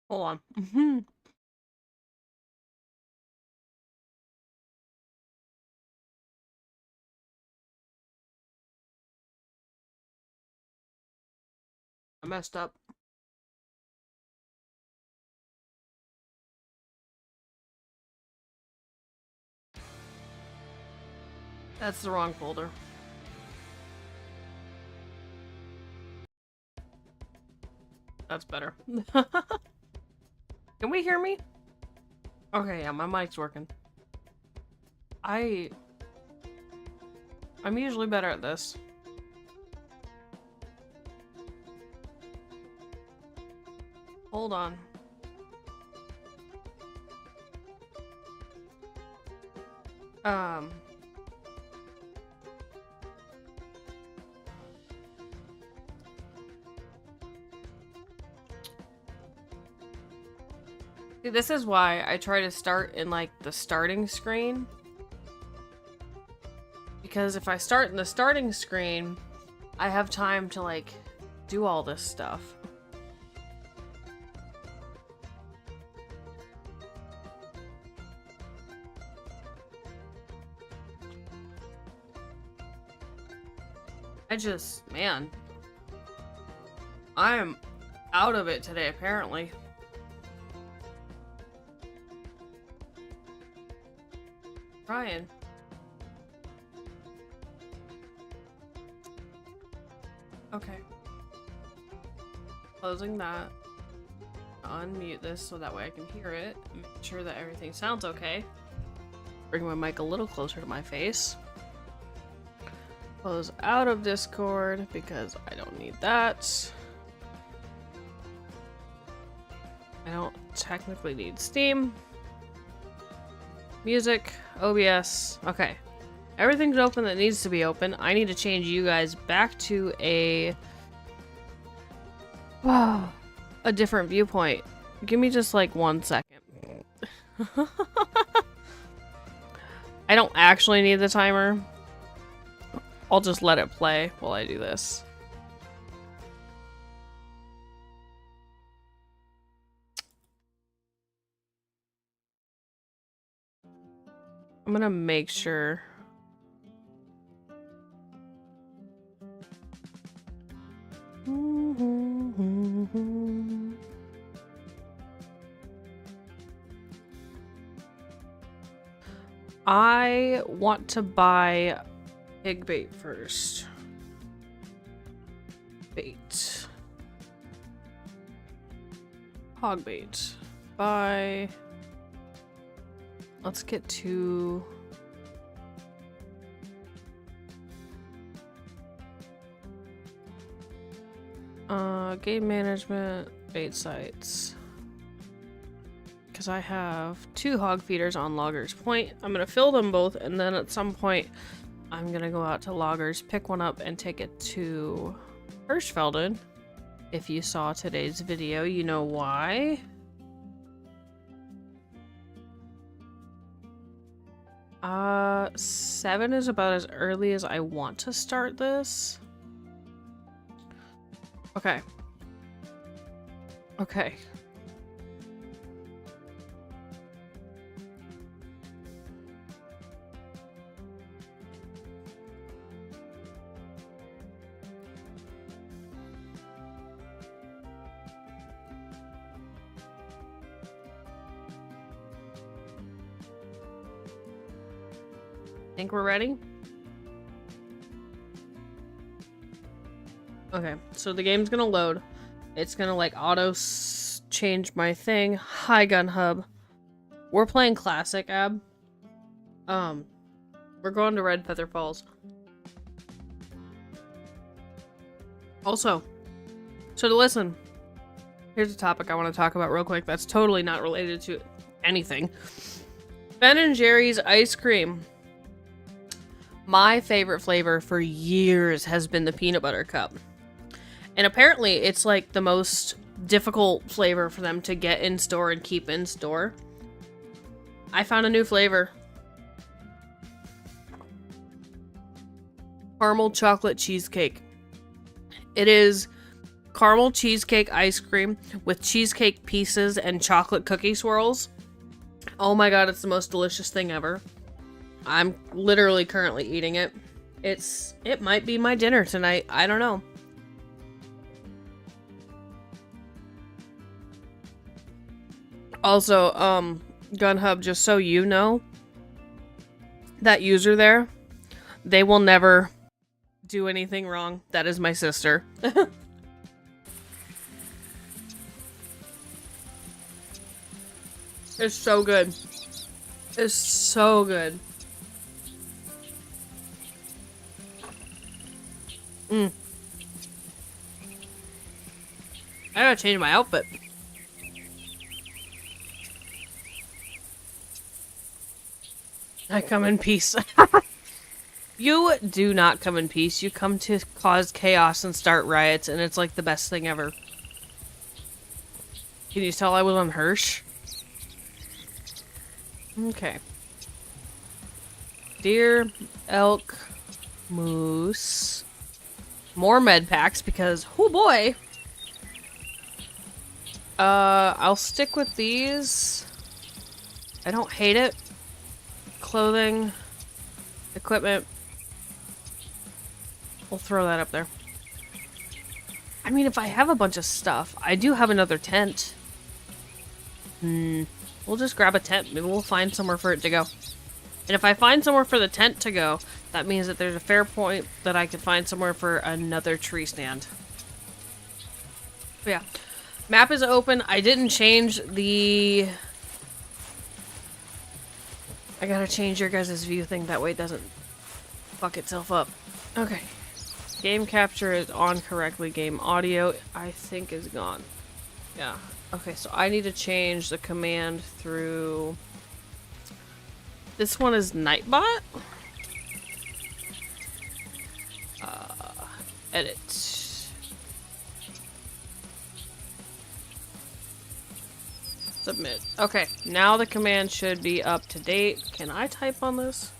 Hold on. I messed up. That's the wrong folder. That's better. Can we hear me? Okay, yeah, my mic's working. I'm usually better at this. Hold on. See, this is why I try to start in, like, the starting screen. Because if I start in the starting screen, I have time to, like, do all this stuff. Man, I'm out of it today, apparently. Trying. Okay. Closing that. Unmute this so that way I can hear it. Make sure that everything sounds okay. Bring my mic a little closer to my face. Close out of Discord because I don't need that. I don't technically need Steam. Music, OBS. Okay. Everything's open that needs to be open. I need to change you guys back to a different viewpoint. Give me just like 1 second. I don't actually need the timer. I'll just let it play while I do this. I'm gonna make sure. I want to buy pig bait first. Bait. Hog bait. Buy. Let's get to... game management, bait sites. Because I have 2 hog feeders on Loggers Point. I'm going to fill them both, and then at some point I'm going to go out to Loggers, pick one up, and take it to Hirschfelden. If you saw today's video, you know why. 7 is about as early as I want to start this. Okay. Okay. Think we're ready? Okay, so the game's gonna load. It's gonna like auto change my thing. Hi, Gun Hub. We're playing Classic, Ab. We're going to Redfeather Falls. Also, so to listen, here's a topic I want to talk about real quick that's totally not related to anything. Ben & Jerry's ice cream. My favorite flavor for years has been the peanut butter cup. And apparently it's like the most difficult flavor for them to get in store and keep in store. I found a new flavor. Caramel chocolate cheesecake. It is caramel cheesecake ice cream with cheesecake pieces and chocolate cookie swirls. Oh my god, it's the most delicious thing ever. I'm literally currently eating it. It might be my dinner tonight. I don't know. Also, GunHub, just so you know, that user there, they will never do anything wrong. That is my sister. It's so good. It's so good. I gotta change my outfit. I come in peace. You do not come in peace. You come to cause chaos and start riots, and it's like the best thing ever. Can you tell I was on Hirsch? Okay. Deer, elk, moose. More med packs because, oh boy. I'll stick with these. I don't hate it. Clothing, equipment. We'll throw that up there. I mean, if I have a bunch of stuff, I do have another tent. We'll just grab a tent. Maybe we'll find somewhere for it to go. And if I find somewhere for the tent to go, that means that there's a fair point that I could find somewhere for another tree stand. But yeah. Map is open. I didn't change the... I gotta change your guys' view thing, that way it doesn't fuck itself up. Okay. Game capture is on correctly. Game audio, I think, is gone. Yeah. Okay, so I need to change the command through... This one is Nightbot? Edit. Submit. Okay, now the command should be up to date. Can I type on this?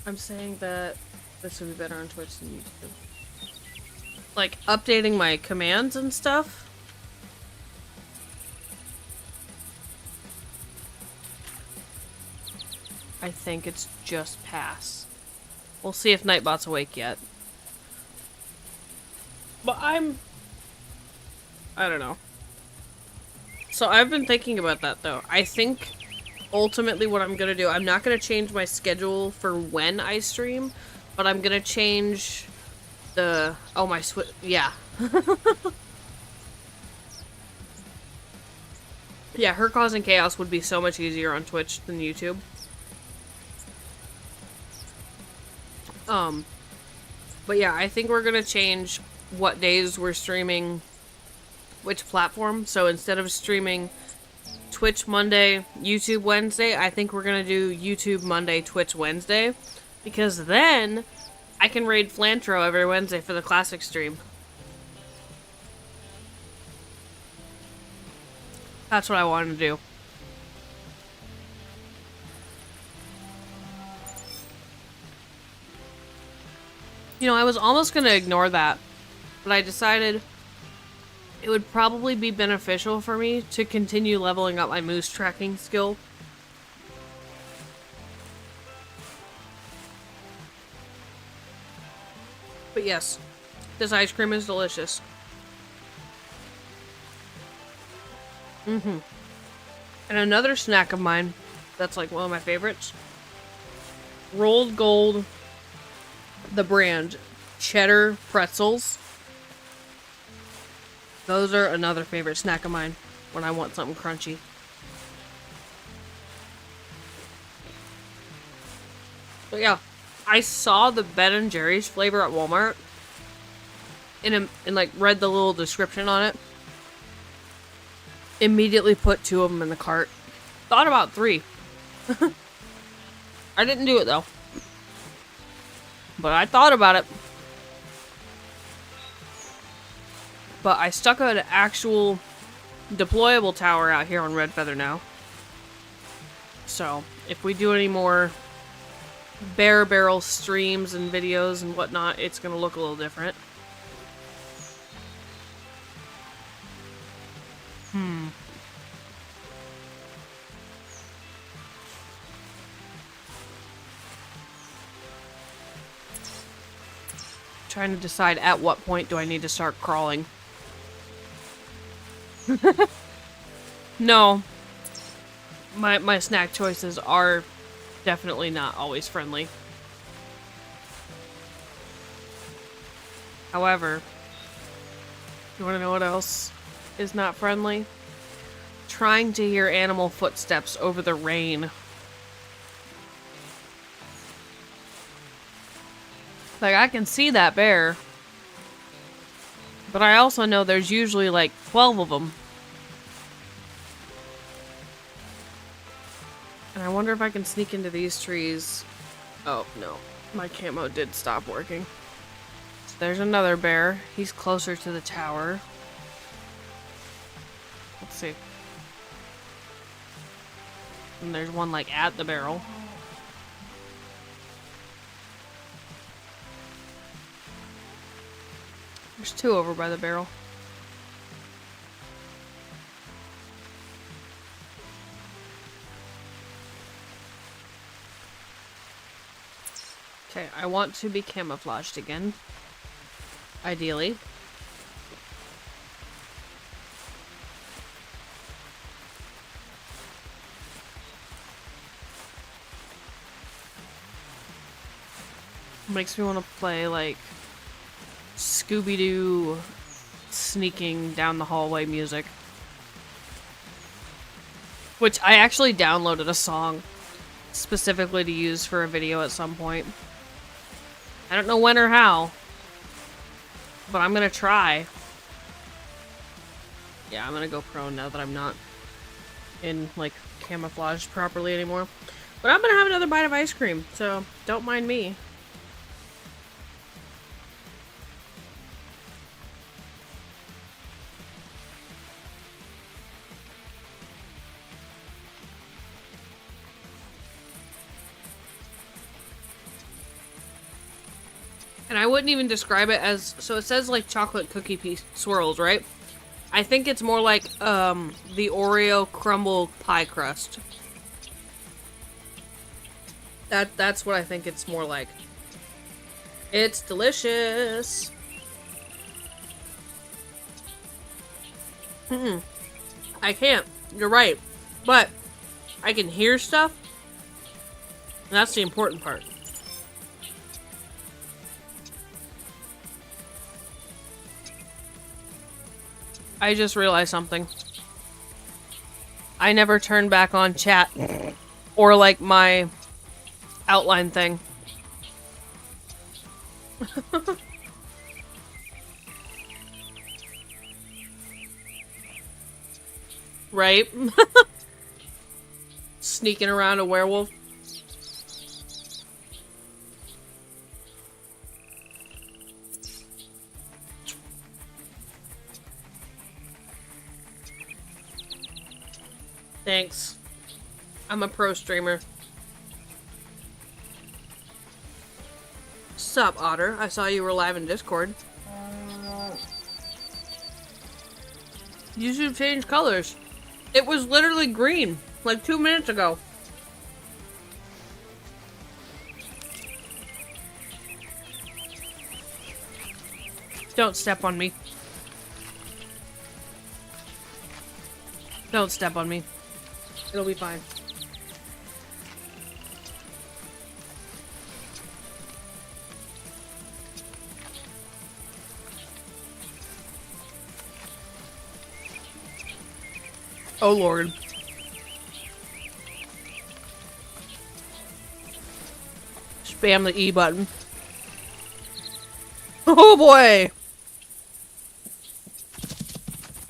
I'm saying that this would be better on Twitch than YouTube. Like, updating my commands and stuff? I think it's just pass. We'll see if Nightbot's awake yet. But I don't know. So I've been thinking about that though. I think ultimately what I'm gonna do, I'm not gonna change my schedule for when I stream, but I'm gonna change the, oh my yeah. Yeah, her causing chaos would be so much easier on Twitch than YouTube. But yeah, I think we're gonna change what days we're streaming which platform. So instead of streaming Twitch Monday, YouTube Wednesday, I think we're gonna do YouTube Monday, Twitch Wednesday. Because then I can raid Flantro every Wednesday for the classic stream. That's what I wanted to do. You know, I was almost gonna ignore that, but I decided it would probably be beneficial for me to continue leveling up my moose tracking skill. But yes, this ice cream is delicious. And another snack of mine that's like one of my favorites. Rolled Gold, the brand, cheddar pretzels. Those are another favorite snack of mine when I want something crunchy. But yeah, I saw the Ben & Jerry's flavor at Walmart and like read the little description on it. Immediately put 2 of them in the cart. Thought about 3. I didn't do it though. But I thought about it. But I stuck an actual deployable tower out here on Redfeather now. So, if we do any more bare barrel streams and videos and whatnot, it's gonna look a little different. Trying to decide at what point do I need to start crawling. No. My snack choices are definitely not always friendly. However, you want to know what else is not friendly? Trying to hear animal footsteps over the rain. Like, I can see that bear. But I also know there's usually like 12 of them. And I wonder if I can sneak into these trees. Oh, no. My camo did stop working. So there's another bear. He's closer to the tower. Let's see. And there's one like at the barrel. There's two over by the barrel. Okay, I want to be camouflaged again. Ideally. Makes me want to play like Scooby-Doo sneaking down the hallway music. Which I actually downloaded a song specifically to use for a video at some point. I don't know when or how, but I'm gonna try. Yeah, I'm gonna go prone now that I'm not in like camouflage properly anymore. But I'm gonna have another bite of ice cream, so don't mind me. And I wouldn't even describe it as, so it says like chocolate cookie piece swirls, right? I think it's more like the Oreo crumble pie crust. That's what I think it's more like. It's delicious. I can't. You're right. But I can hear stuff. And that's the important part. I just realized something. I never turned back on chat or like my outline thing. Right? Sneaking around a werewolf. Thanks. I'm a pro streamer. Sup, Otter? I saw you were live in Discord. YouTube changed colors. It was literally green, like 2 minutes ago. Don't step on me. Don't step on me. It'll be fine. Oh Lord. Spam the E button. Oh boy!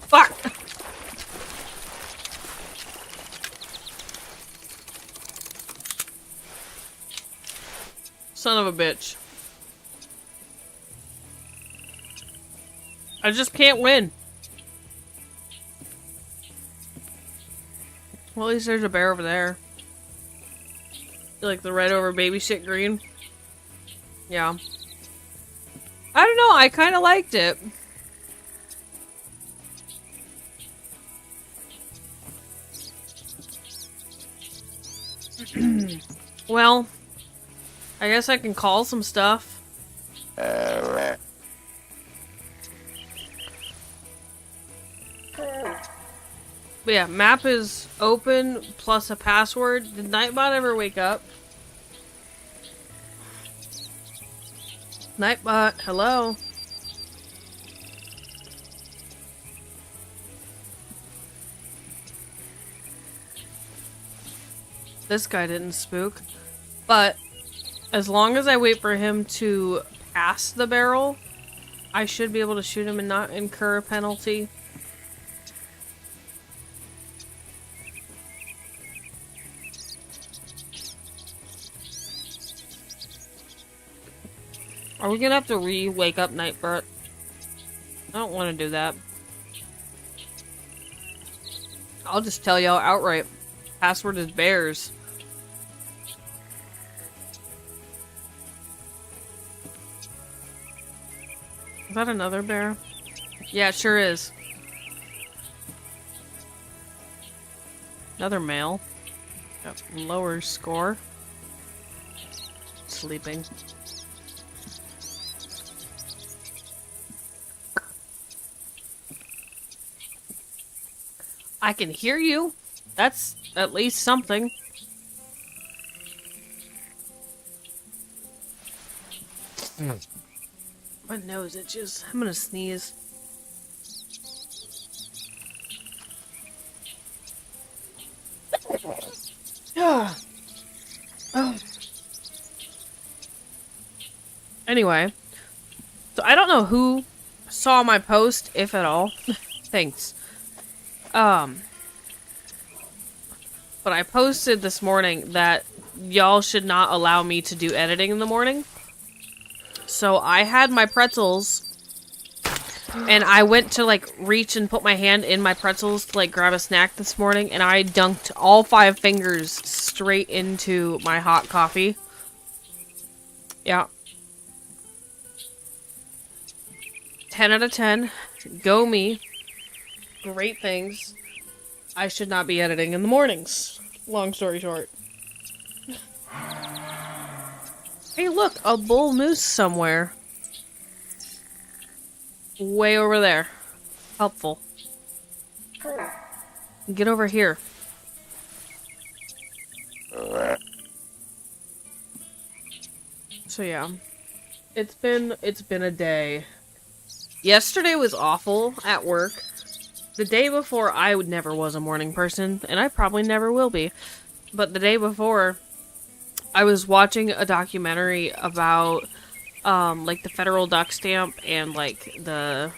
Fuck! Son of a bitch. I just can't win. Well, at least there's a bear over there. Like the red over baby shit green. Yeah. I don't know, I kind of liked it. Well, I guess I can call some stuff. But yeah, map is open plus a password. Did Nightbot ever wake up? Nightbot, hello? This guy didn't spook. But as long as I wait for him to pass the barrel, I should be able to shoot him and not incur a penalty. Are we gonna have to wake up Nightbot? I don't want to do that. I'll just tell y'all outright. Password is bears. Is that another bear? Yeah, it sure is. Another male. Got lower score. Sleeping. I can hear you. That's at least something. My nose itches. I'm gonna sneeze. Anyway, so I don't know who saw my post, if at all. Thanks. But I posted this morning that y'all should not allow me to do editing in the morning. So I had my pretzels, and I went to, like, reach and put my hand in my pretzels to, like, grab a snack this morning, and I dunked all 5 fingers straight into my hot coffee. Yeah. 10 out of 10. Go me. Great things. I should not be editing in the mornings. Long story short. Hey, look, a bull moose somewhere. Way over there. Helpful. Get over here. So yeah. It's been a day. Yesterday was awful at work. The day before, I never was a morning person, and I probably never will be. But the day before, I was watching a documentary about, like, the federal duck stamp and, like, the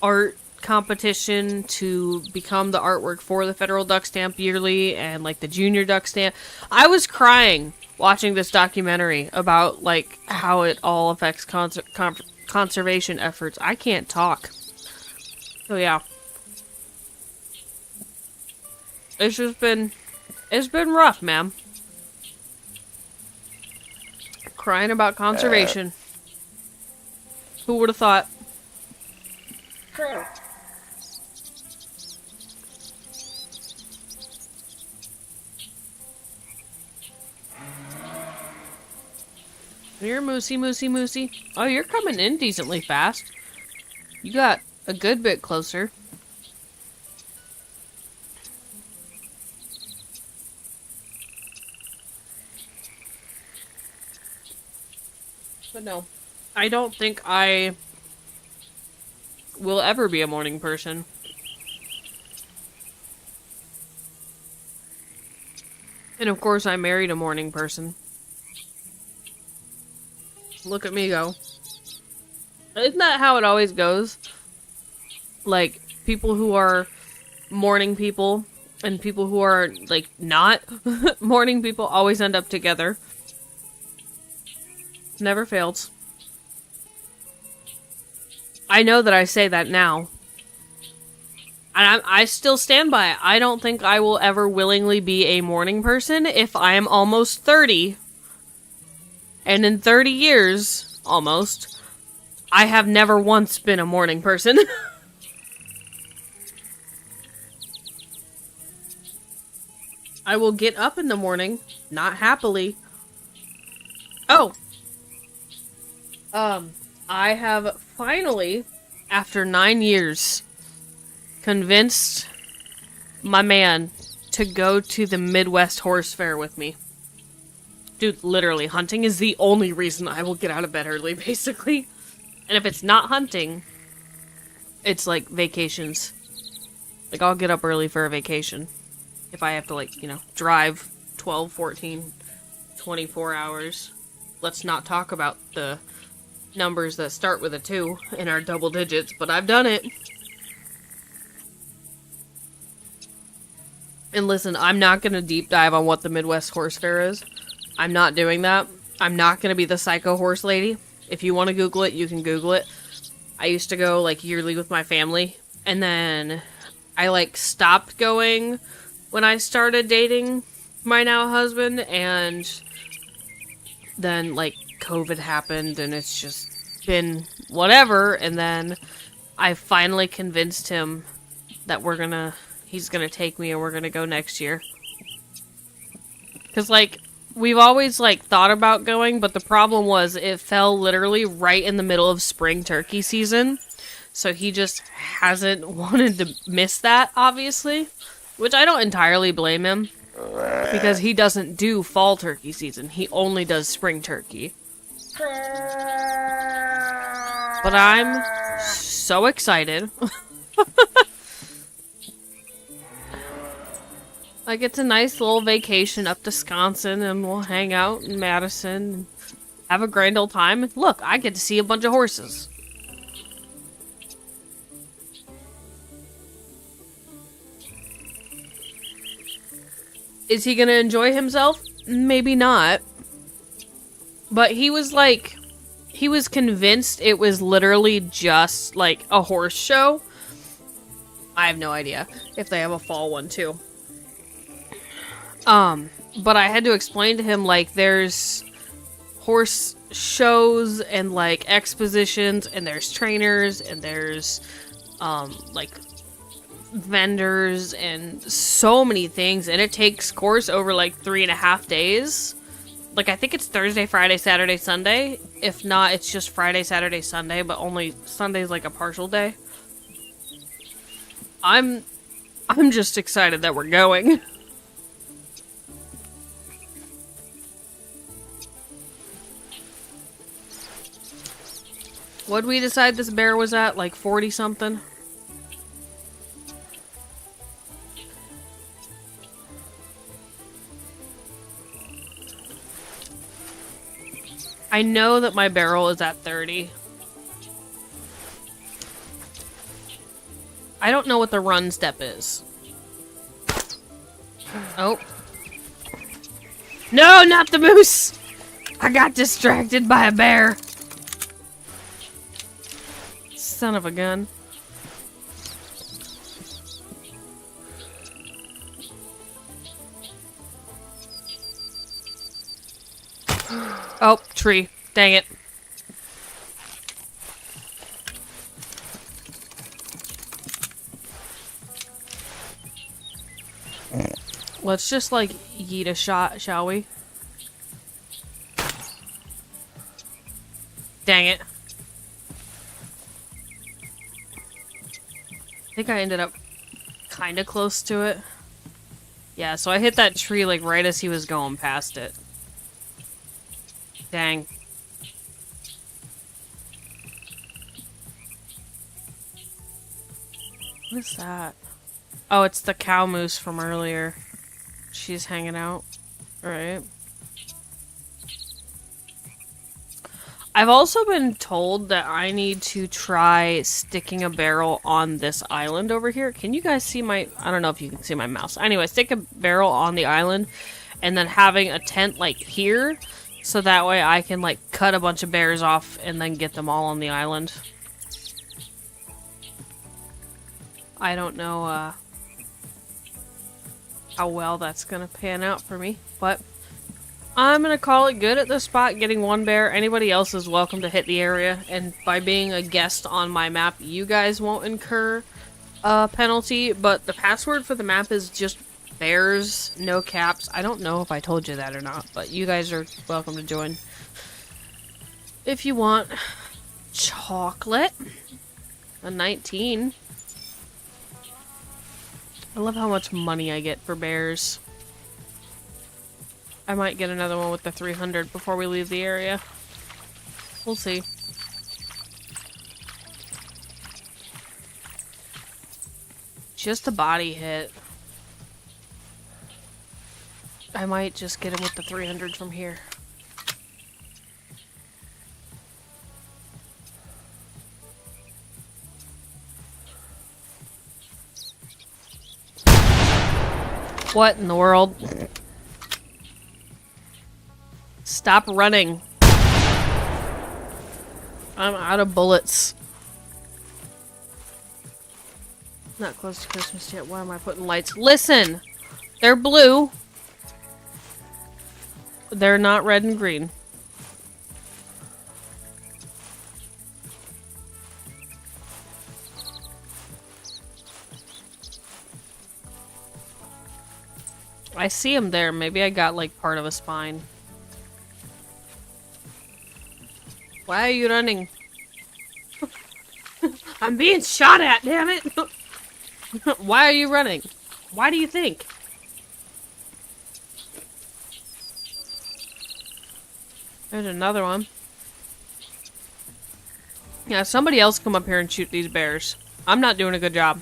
art competition to become the artwork for the federal duck stamp yearly and, like, the junior duck stamp. I was crying watching this documentary about, like, how it all affects conservation efforts. I can't talk. So, yeah. It's been rough, ma'am. Crying about conservation. Who would have thought? Here, Moosey, Moosey, Moosey. Oh, you're coming in decently fast. You got a good bit closer. But no, I don't think I will ever be a morning person. And of course, I married a morning person. Look at me go. Isn't that how it always goes? Like, people who are morning people and people who are, like, not morning people always end up together. Never fails. I know that I say that now. And I still stand by it. I don't think I will ever willingly be a morning person if I am almost 30 And in 30 years, almost, I have never once been a morning person. I will get up in the morning, not happily. Oh! I have finally, after 9 years, convinced my man to go to the Midwest Horse Fair with me. Dude, literally, hunting is the only reason I will get out of bed early, basically. And if it's not hunting, it's like vacations. Like, I'll get up early for a vacation. If I have to, like, you know, drive 12, 14, 24 hours. Let's not talk about the numbers that start with a 2 in our double digits, but I've done it. And listen, I'm not gonna deep dive on what the Midwest Horse Fair is. I'm not doing that. I'm not gonna be the psycho horse lady. If you want to Google it, you can Google it. I used to go, like, yearly with my family, and then I, like, stopped going when I started dating my now husband, and then, like, COVID happened, and it's just been whatever, and then I finally convinced him that he's gonna take me and we're gonna go next year. Because, like, we've always, like, thought about going, but the problem was it fell literally right in the middle of spring turkey season, so he just hasn't wanted to miss that, obviously, which I don't entirely blame him. Because he doesn't do fall turkey season. He only does spring turkey. But I'm so excited. Like, it's a nice little vacation up to Wisconsin, and we'll hang out in Madison and have a grand old time. And look, I get to see a bunch of horses. Is he gonna enjoy himself? Maybe not. But he was like, he was convinced it was literally just like a horse show. I have no idea if they have a fall one too. But I had to explain to him, like, there's horse shows and, like, expositions, and there's trainers, and there's, like, vendors, and so many things, and it takes course over, like, 3.5 days. Like, I think it's Thursday, Friday, Saturday, Sunday. If not, it's just Friday, Saturday, Sunday, but only Sunday's, like, a partial day. I'm just excited that we're going. What'd we decide this bear was at? Like 40 something? I know that my barrel is at 30. I don't know what the run step is. Oh. No, not the moose! I got distracted by a bear. Son of a gun. Oh, tree. Dang it. Let's just, like, yeet a shot, shall we? Dang it. I think I ended up kind of close to it. Yeah, so I hit that tree, like, right as he was going past it. Dang. What is that? Oh, it's the cow moose from earlier. She's hanging out. Right. I've also been told that I need to try sticking a barrel on this island over here. Can you guys see my... I don't know if you can see my mouse. Anyway, stick a barrel on the island and then having a tent, like, here. So that way I can, like, cut a bunch of bears off and then get them all on the island. I don't know, how well that's gonna pan out for me, but I'm gonna call it good at this spot, getting one bear. Anybody else is welcome to hit the area, and by being a guest on my map, you guys won't incur a penalty, but the password for the map is just bears, no caps. I don't know if I told you that or not, but you guys are welcome to join if you want. Chocolate. A 19. I love how much money I get for bears. I might get another one with the 300 before we leave the area. We'll see. Just a body hit. I might just get him with the 300 from here. What in the world? Stop running. I'm out of bullets. Not close to Christmas yet. Why am I putting lights? Listen! They're blue. They're not red and green. I see him there. Maybe I got like part of a spine. Why are you running? I'm being shot at, damn it! Why are you running? Why do you think? There's another one. Yeah, somebody else come up here and shoot these bears. I'm not doing a good job.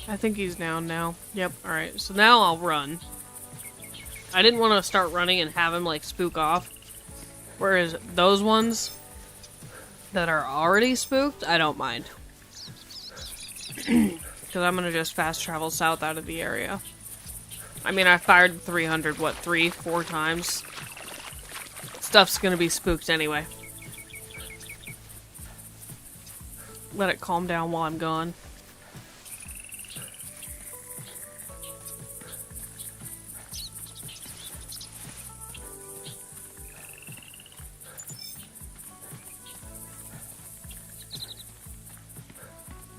I think he's down now. Yep, alright. So now I'll run. I didn't want to start running and have him, like, spook off. Whereas those ones that are already spooked, I don't mind. Because I'm going to just fast travel south out of the area. I mean, I fired 300, what, 3-4 times? Stuff's going to be spooked anyway. Let it calm down while I'm gone.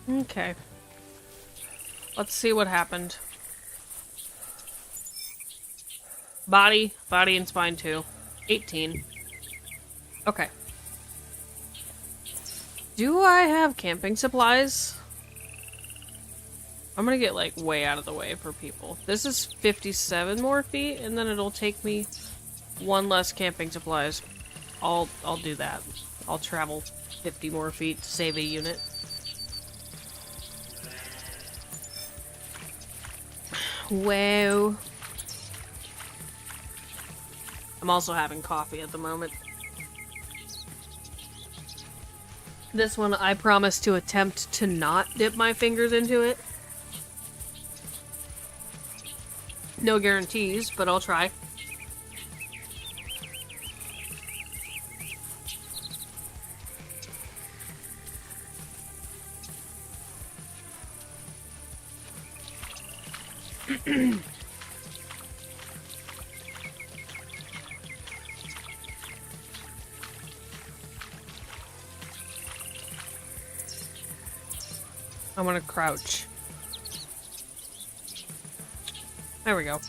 Okay. Let's see what happened. Body and spine too. 18. Okay. Do I have camping supplies? I'm gonna get like way out of the way for people. This is 57 more feet, and then it'll take me one less camping supplies. I'll do that. I'll travel 50 more feet to save a unit. Wow. I'm also having coffee at the moment. This one, I promise to attempt to not dip my fingers into it. No guarantees, but I'll try. I'm gonna crouch. There we go.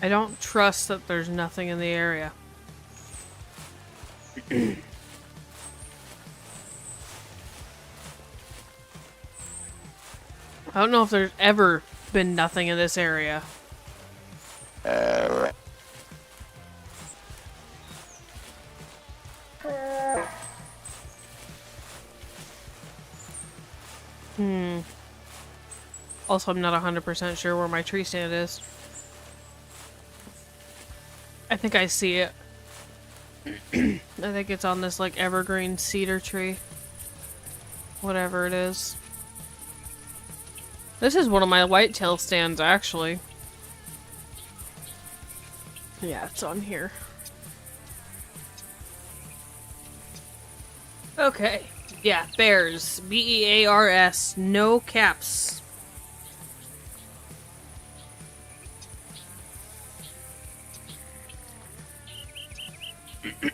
I don't trust that there's nothing in the area. I don't know if there's ever been nothing in this area. Also, I'm not 100% sure where my tree stand is. I think I see it. I think it's on this, like, evergreen cedar tree. Whatever it is. This is one of my whitetail stands, actually. Yeah, it's on here. Okay. Yeah, bears. B-E-A-R-S. No caps.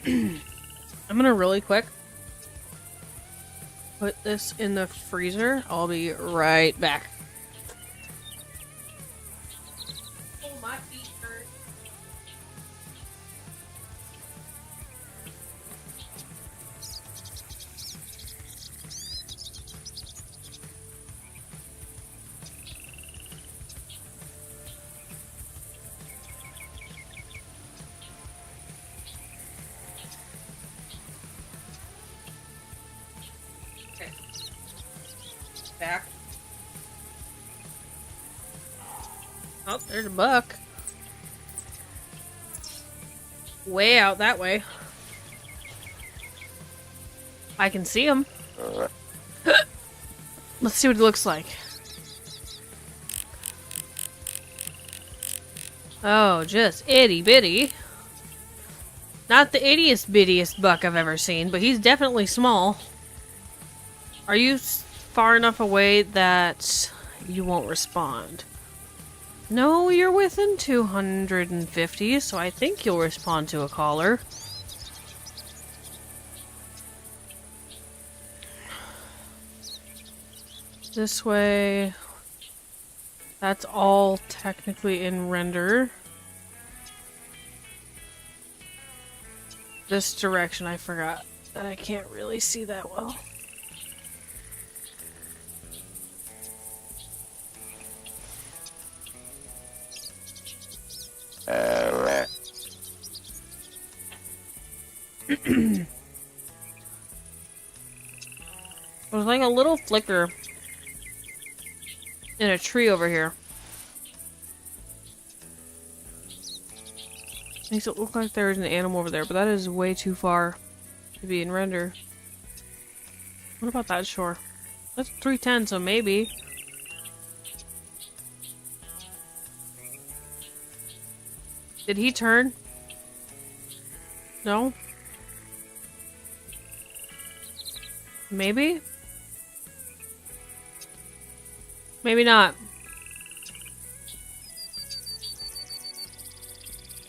I'm gonna really quick put this in the freezer. I'll be right back. Oh, my feet hurt. Okay. Back. Oh, there's a buck. Way out that way. I can see him. Let's see what he looks like. Oh, just itty bitty. Not the ittiest bittiest buck I've ever seen, but he's definitely small. Are you far enough away that you won't respond? No, you're within 250, so I think you'll respond to a caller. This way. That's all technically in render. This direction, I forgot that I can't really see that well. There's like a little flicker in a tree over here. Makes it look like there's an animal over there, but that is way too far to be in render. What about that shore? That's 310, so maybe. Did he turn? No? Maybe? Maybe not.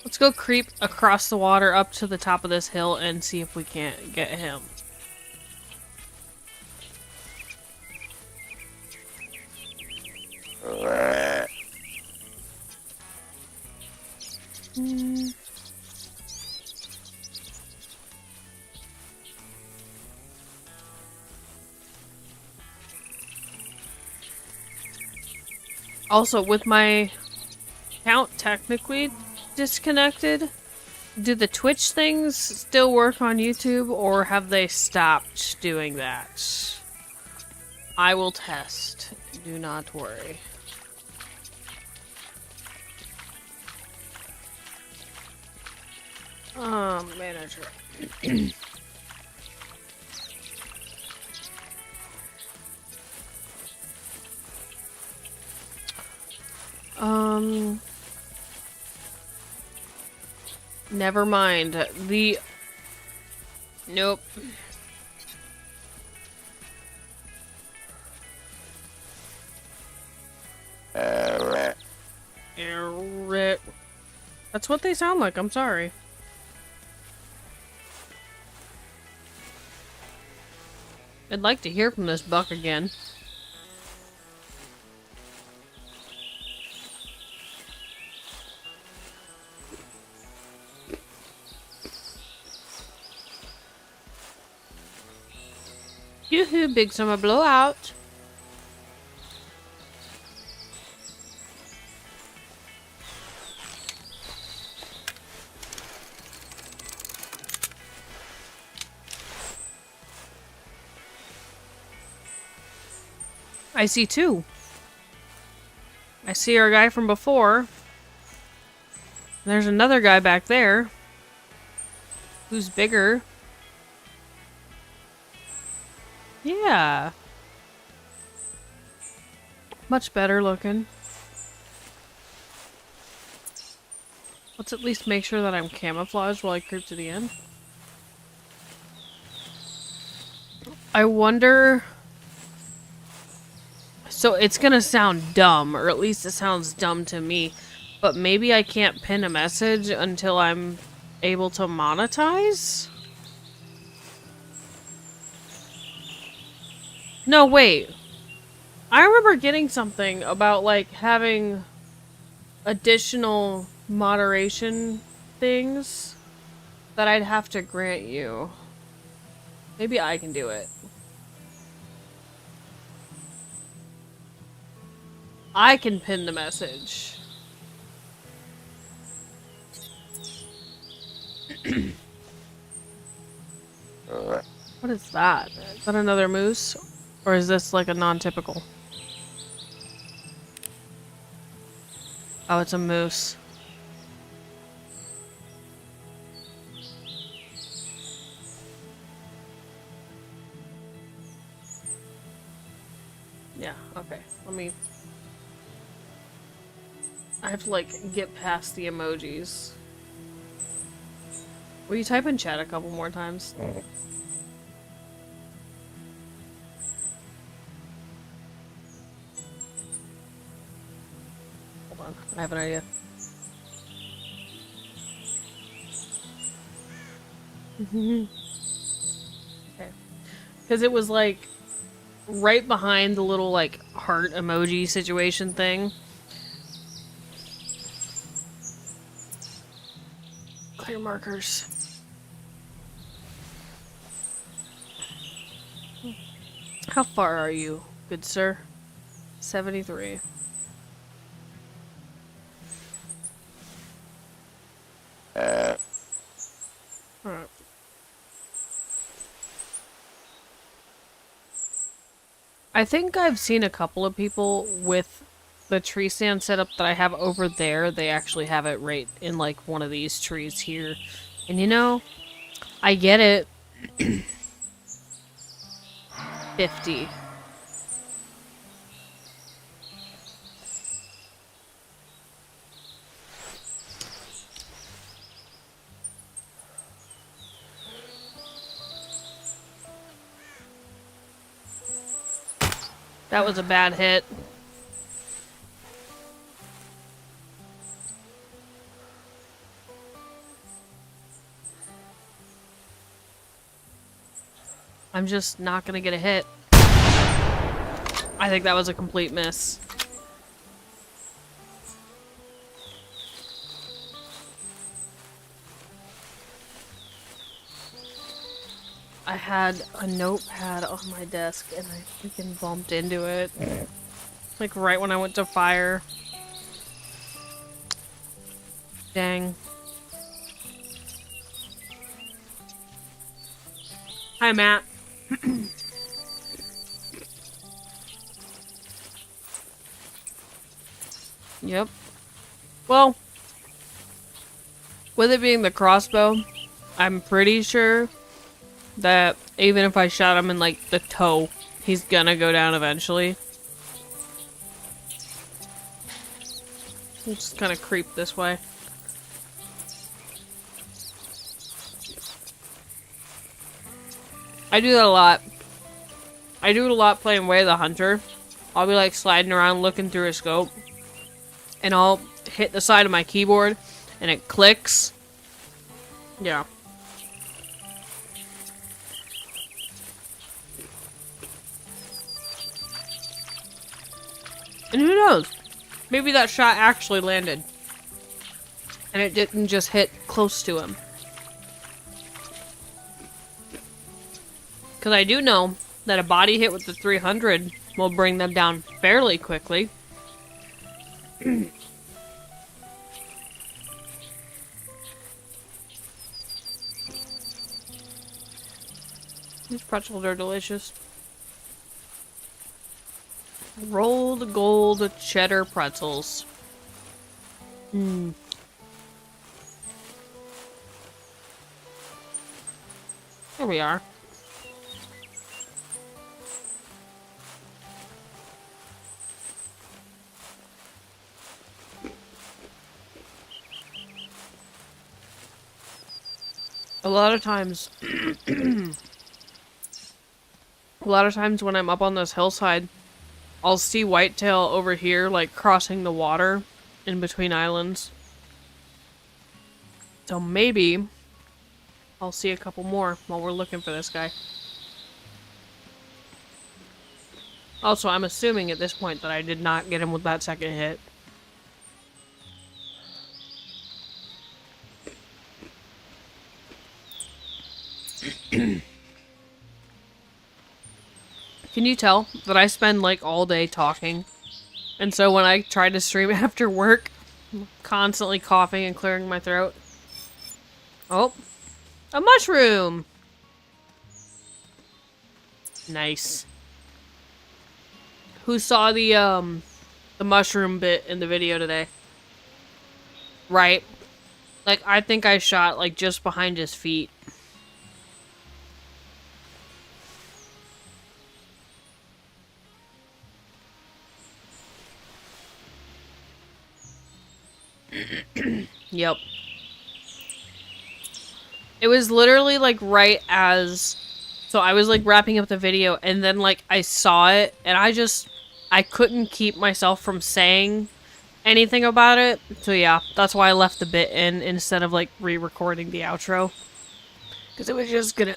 Let's go creep across the water up to the top of this hill and see if we can't get him. Also, with my account technically disconnected, do the Twitch things still work on YouTube, or have they stopped doing that? I will test. Do not worry. Manager. Never mind. Nope. That's what they sound like, I'm sorry. I'd like to hear from this buck again. Yoo-hoo, big summer blowout. I see two. I see our guy from before. There's another guy back there who's bigger. Yeah. Much better looking. Let's at least make sure that I'm camouflaged while I creep to the end. I wonder... So it's gonna sound dumb, or at least it sounds dumb to me, but maybe I can't pin a message until I'm able to monetize? No, wait. I remember getting something about, like, having additional moderation things that I'd have to grant you. Maybe I can do it. I can pin the message. What is that? Is that another moose? Or is this like a non-typical? Oh, it's a moose. Yeah, okay. Let me... I have to, like, get past the emojis. Will you type in chat a couple more times? Hold on, I have an idea. Okay. Because it was, like, right behind the little, like, heart emoji situation thing. Clear markers. How far are you, good sir? 73. Alright. I think I've seen a couple of people with the tree stand setup that I have over there. They actually have it right in, like, one of these trees here. And you know, I get it. 50. That was a bad hit. I'm just not gonna get a hit. I think that was a complete miss. I had a notepad on my desk and I freaking bumped into it. Like right when I went to fire. Dang. Hi, Matt. Yep. Well, with it being the crossbow, I'm pretty sure that even if I shot him in, like, the toe, he's gonna go down eventually. We'll just kind of creep this way. I do that a lot. I do it a lot playing Way of the Hunter. I'll be, like, sliding around looking through a scope. And I'll hit the side of my keyboard, and it clicks. Yeah. And who knows? Maybe that shot actually landed. And it didn't just hit close to him. Because I do know that a body hit with the 300 will bring them down fairly quickly. These pretzels are delicious. Rolled gold cheddar pretzels. Mmm. Here we are. A lot of times, a lot of times when I'm up on this hillside, I'll see whitetail over here, like, crossing the water in between islands. So maybe I'll see a couple more while we're looking for this guy. Also, I'm assuming at this point that I did not get him with that second hit. Can you tell that I spend like all day talking? And so when I try to stream after work, I'm constantly coughing and clearing my throat. Oh, a mushroom! Nice. Who saw the mushroom bit in the video today? Right. Like, I think I shot, like, just behind his feet. Yep. It was literally, like, right as... So I was, like, wrapping up the video, and then, like, I saw it, and I couldn't keep myself from saying anything about it. So yeah, that's why I left the bit in instead of, like, re-recording the outro. Because it was just gonna...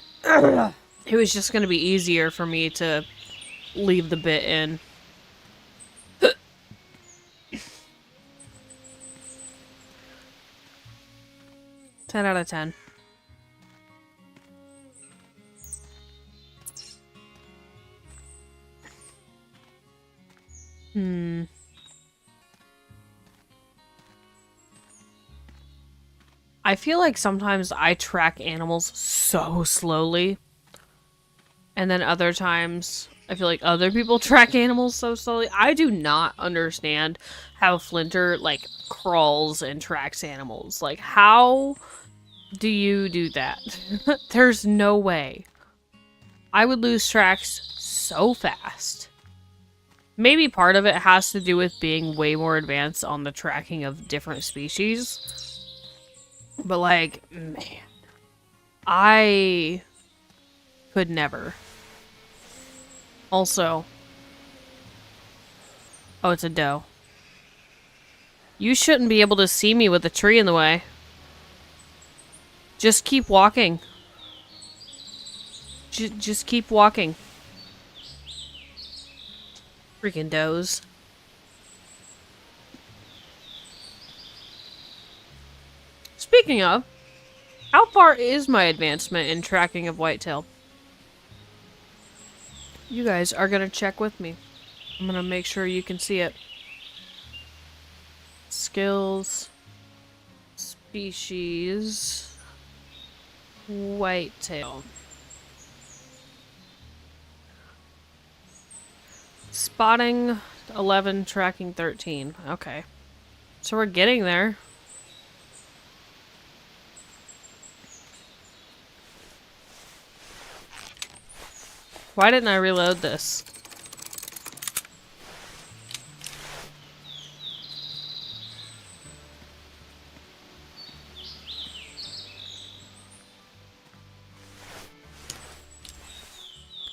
it was just gonna be easier for me to leave the bit in. 10 out of 10. I feel like sometimes I track animals so slowly. And then other times, I feel like other people track animals so slowly. I do not understand how Flinter, like, crawls and tracks animals. Like, how do you do that? There's no way. I would lose tracks so fast. Maybe part of it has to do with being way more advanced on the tracking of different species. But, like, man, I could never. Also, oh, it's a doe. You shouldn't be able to see me with a tree in the way. Just keep walking. Just keep walking. Freaking does. Speaking of, how far is my advancement in tracking of whitetail? You guys are gonna check with me. I'm gonna make sure you can see it. Skills, species, whitetail. Spotting 11, tracking 13. Okay. So we're getting there. Why didn't I reload this?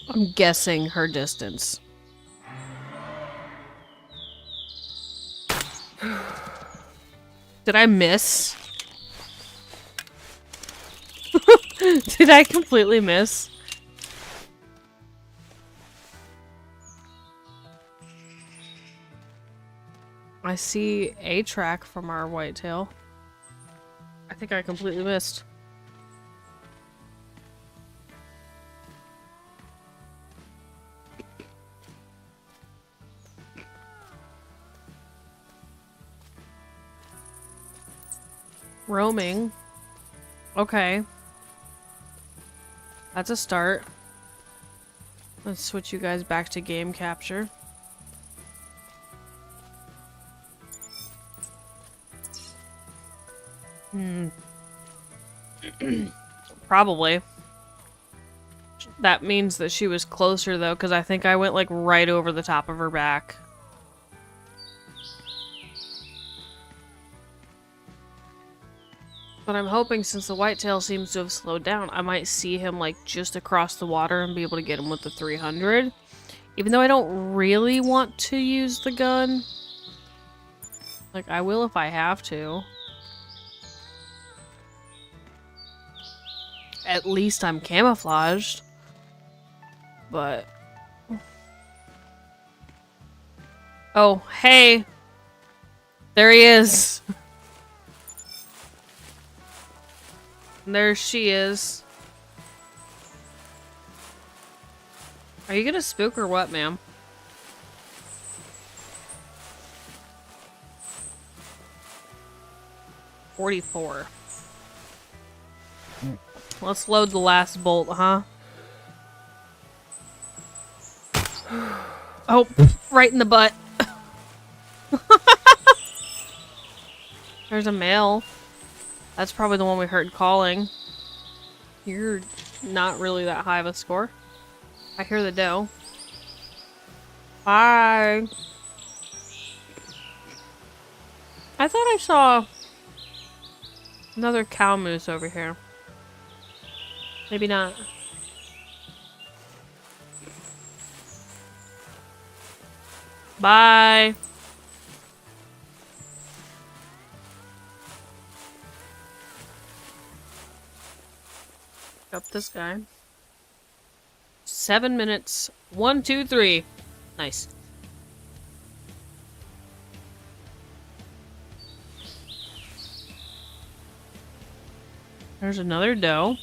I'm guessing her distance. Did I miss? Did I completely miss? I see a track from our whitetail. I think I completely missed. Roaming. Okay. That's a start. Let's switch you guys back to game capture. Probably. That means that she was closer though, because I think I went like right over the top of her back. But I'm hoping since the whitetail seems to have slowed down, I might see him like just across the water and be able to get him with the 300. Even though I don't really want to use the gun. Like, I will if I have to. At least I'm camouflaged. But... oh, hey! There he is! There she is. Are you gonna spook or what, ma'am? $44. Let's load the last bolt, huh? Oh, right in the butt. There's a male. That's probably the one we heard calling. You're not really that high of a score. I hear the doe. Bye. I thought I saw another cow moose over here. Maybe not. Bye. Up this guy. 7 minutes. 1, 2, 3. Nice. There's another doe.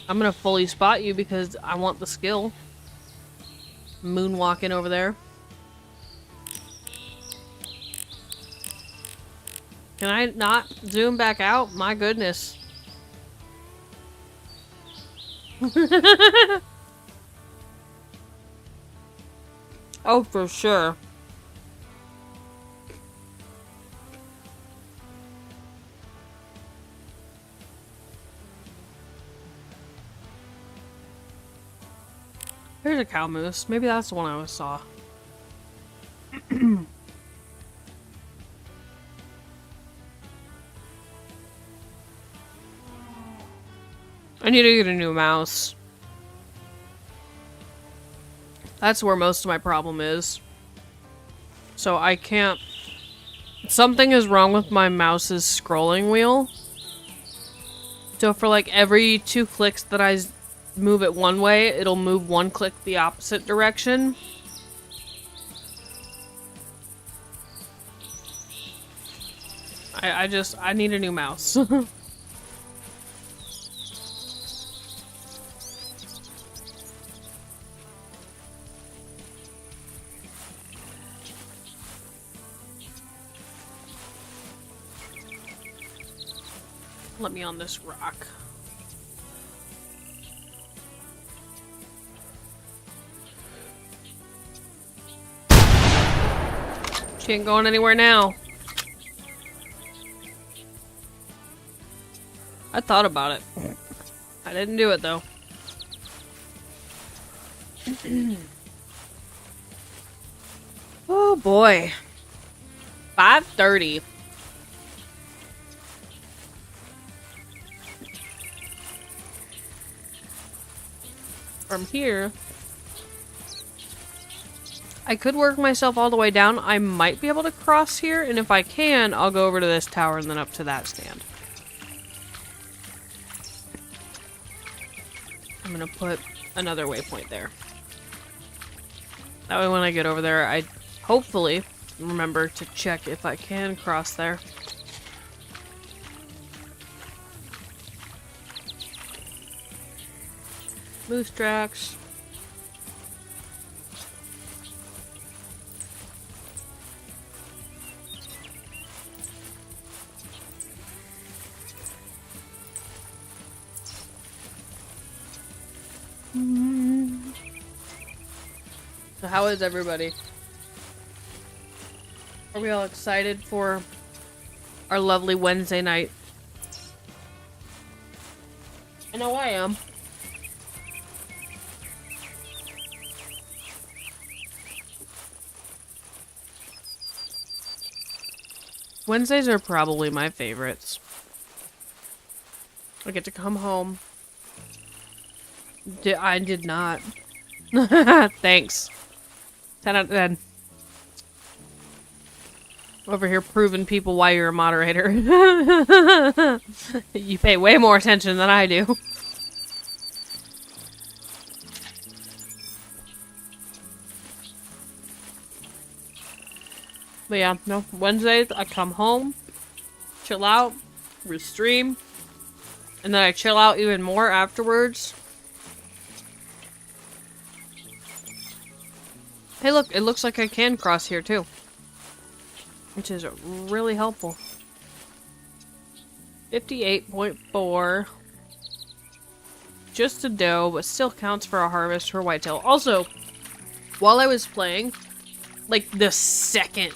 I'm gonna fully spot you because I want the skill. Moonwalking over there. Can I not zoom back out? My goodness. Oh, for sure. There's a cow moose. Maybe that's the one I saw. I need to get a new mouse. That's where most of my problem is. So I can't... something is wrong with my mouse's scrolling wheel. So for like every 2 clicks that I move it one way, it'll move 1 click the opposite direction. I need a new mouse. Let me on this rock. She ain't going anywhere now. I thought about it. I didn't do it though. Oh boy. 5:30. From here, I could work myself all the way down. I might be able to cross here, and if I can, I'll go over to this tower and then up to that stand. I'm gonna put another waypoint there. That way when I get over there, I hopefully remember to check if I can cross there. Moose tracks. So how is everybody? Are we all excited for our lovely Wednesday night? I know I am. Wednesdays are probably my favorites. I get to come home. I did not. Thanks. 10 out of 10. Over here proving people why you're a moderator. You pay way more attention than I do. But yeah, no, Wednesdays I come home, chill out, restream, and then I chill out even more afterwards. Hey look, it looks like I can cross here too. Which is really helpful. 58.4. Just a doe, but still counts for a harvest for whitetail. Also, while I was playing, like the second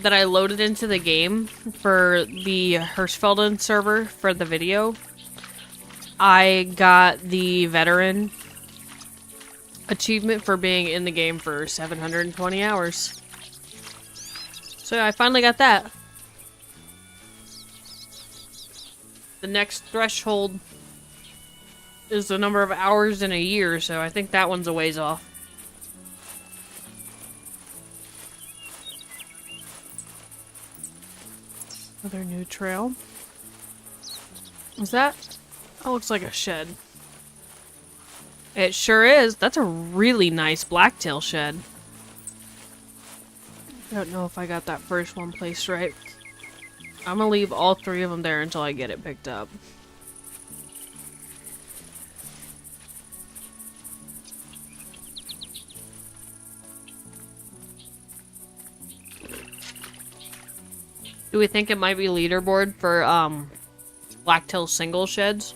that I loaded into the game for the Hirschfelden server for the video, I got the veteran achievement for being in the game for 720 hours. So I finally got that. The next threshold is the number of hours in a year, so I think that one's a ways off. Another new trail. Is that? That looks like a shed. It sure is. That's a really nice blacktail shed. I don't know if I got that first one placed right. I'm gonna leave all three of them there until I get it picked up. Do we think it might be leaderboard for blacktail single sheds?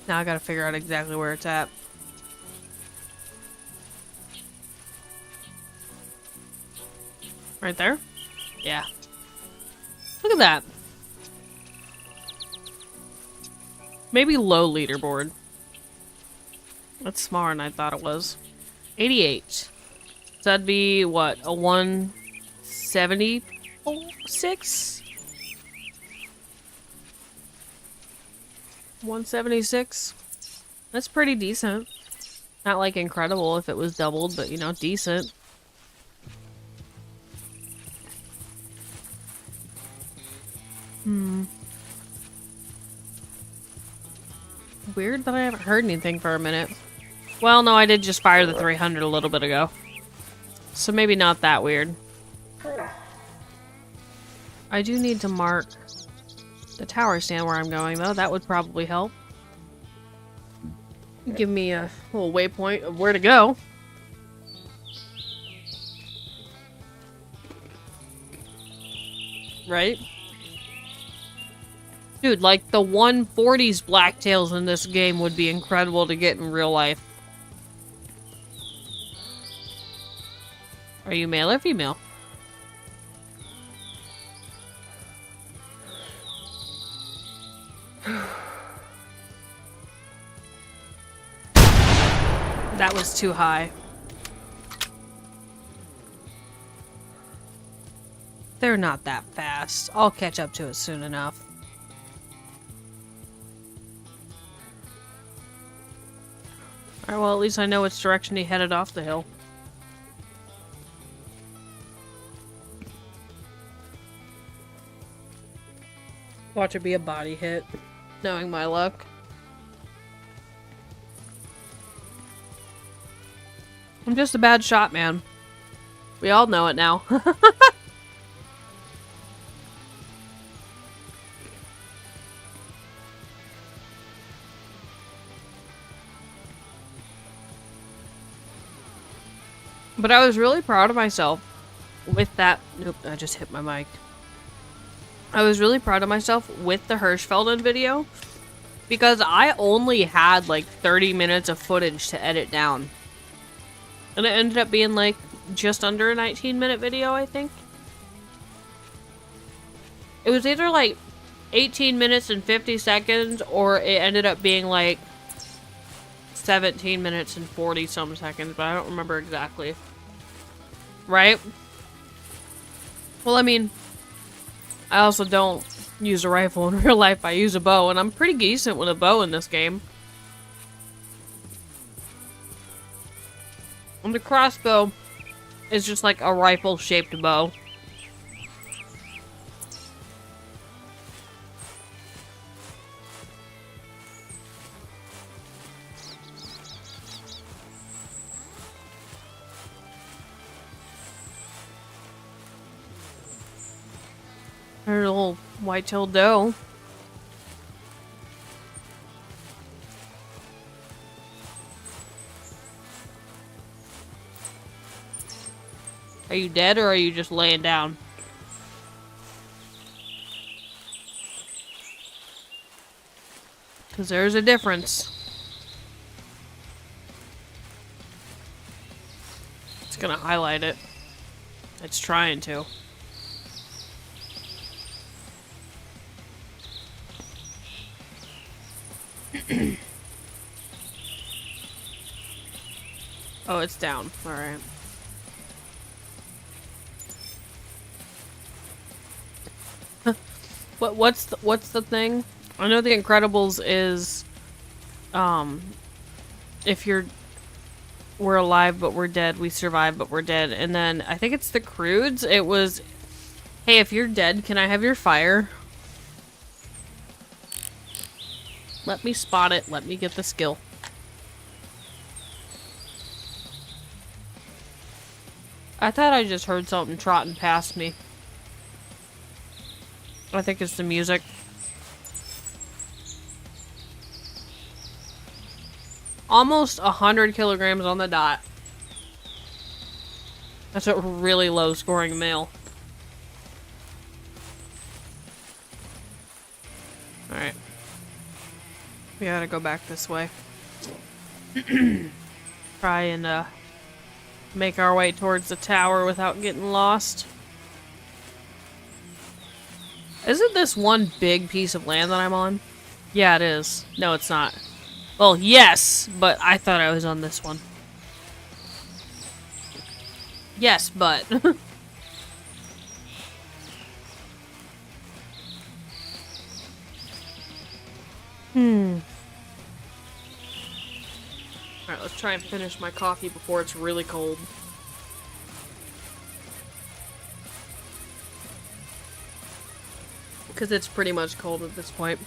Now I gotta figure out exactly where it's at. Right there? Yeah. Look at that. Maybe low leaderboard. That's smaller than I thought it was. 88. So that'd be, what, a 176? 176. That's pretty decent. Not like incredible if it was doubled, but you know, decent. Weird that I haven't heard anything for a minute. Well, no, I did just fire the 300 a little bit ago. So maybe not that weird. I do need to mark the tower stand where I'm going, though. That would probably help. Give me a little waypoint of where to go. Right? Dude, like, the 140s blacktails in this game would be incredible to get in real life. Are you male or female? That was too high. They're not that fast. I'll catch up to it soon enough. Alright, well, at least I know which direction he headed off the hill. Watch it be a body hit, knowing my luck. I'm just a bad shot, man. We all know it now. But I was really proud of myself with that. Nope, I just hit my mic. I was really proud of myself with the Hirschfelden video because I only had like 30 minutes of footage to edit down. And it ended up being like just under a 19-minute video, I think. It was either like 18 minutes and 50 seconds, or it ended up being like 17 minutes and 40 some seconds, but I don't remember exactly. Right? Well, I mean, I also don't use a rifle in real life. I use a bow, and I'm pretty decent with a bow in this game. And the crossbow is just like a rifle-shaped bow. There's a little white-tailed doe. Are you dead, or are you just laying down? Because there's a difference. It's gonna highlight it. It's trying to. Oh, it's down. Alright. What's the thing? I know The Incredibles is if we're alive but we're dead, we survive but we're dead. And then I think it's The Croods. It was, hey, if you're dead, can I have your fire? Let me spot it. Let me get the skill. I thought I just heard something trotting past me. I think it's the music. Almost 100 kilograms on the dot. That's a really low scoring male. Alright. We gotta go back this way. Try and make our way towards the tower without getting lost. Isn't this one big piece of land that I'm on? Yeah, it is. No, it's not. Well, yes, but I thought I was on this one. Yes, but... Alright, let's try and finish my coffee before it's really cold. Because it's pretty much cold at this point.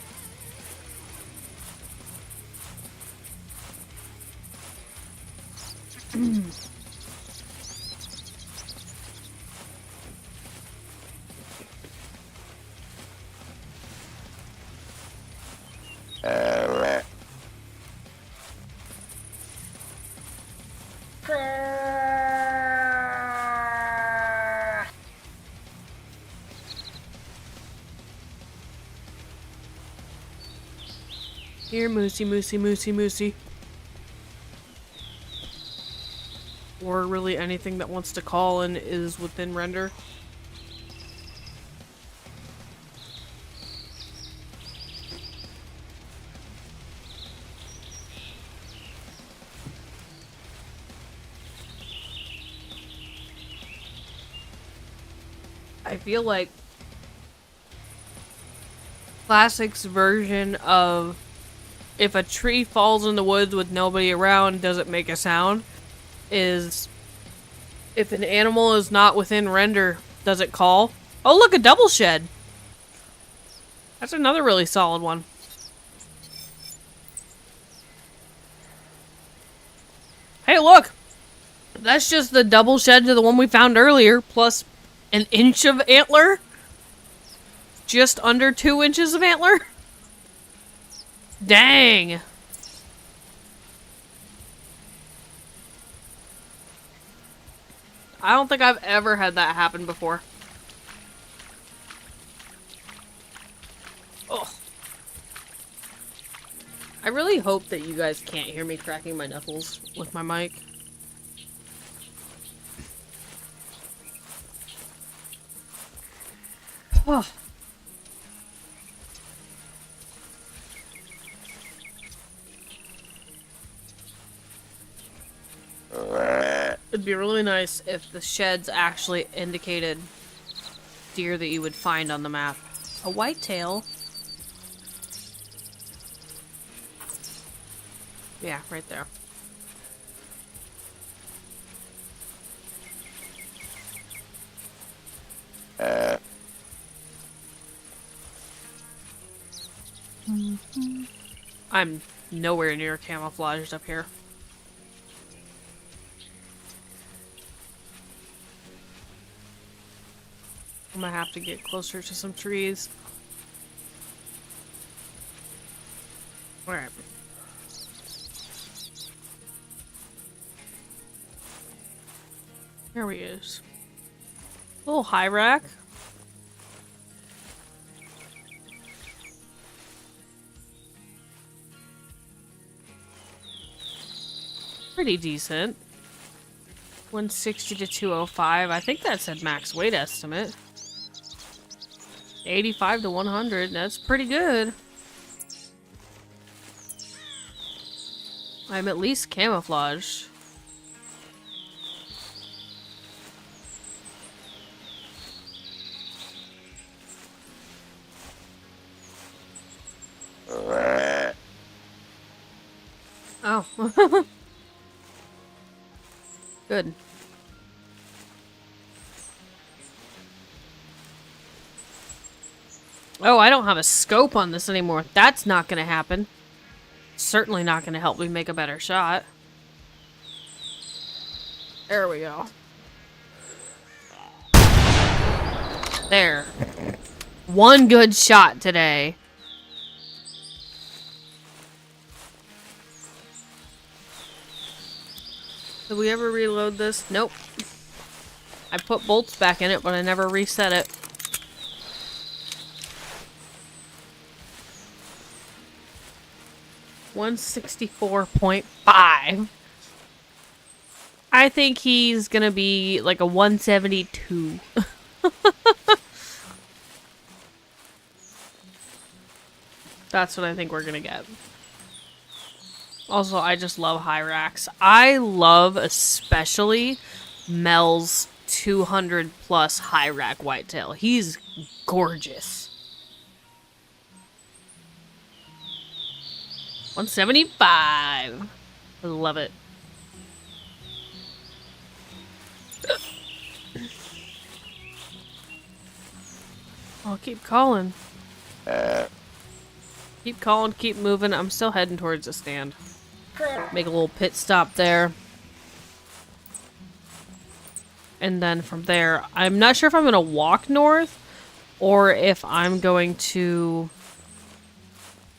Here, Moosey, Moosey, Moosey, Moosey. Or really anything that wants to call and is within render. I feel like Classic's version of if a tree falls in the woods with nobody around, does it make a sound? Is if an animal is not within render, does it call? Oh, look, a double shed. That's another really solid one. Hey, look. That's just the double shed to the one we found earlier, plus an inch of antler. Just under 2 inches of antler. Dang. I don't think I've ever had that happen before. Ugh. I really hope that you guys can't hear me cracking my knuckles with my mic. It'd be really nice if the sheds actually indicated deer that you would find on the map. A whitetail? Yeah, right there. I'm nowhere near camouflaged up here. I'm gonna have to get closer to some trees. Alright. There he is. Little high rack. Pretty decent. 160 to 205. I think that said max weight estimate. 85 to 100. That's pretty good. I'm at least camouflaged. Oh. Good. Oh, I don't have a scope on this anymore. That's not gonna happen. Certainly not gonna help me make a better shot. There we go. There. One good shot today. Did we ever reload this? Nope. I put bolts back in it, but I never reset it. $164.5. I think he's gonna be like a 172. That's what I think we're gonna get. Also, I just love high racks. I love especially Mel's 200 plus high rack whitetail. He's gorgeous. 175. I love it. I'll keep calling. Keep calling, keep moving. I'm still heading towards the stand. Make a little pit stop there. And then from there, I'm not sure if I'm going to walk north or if I'm going to...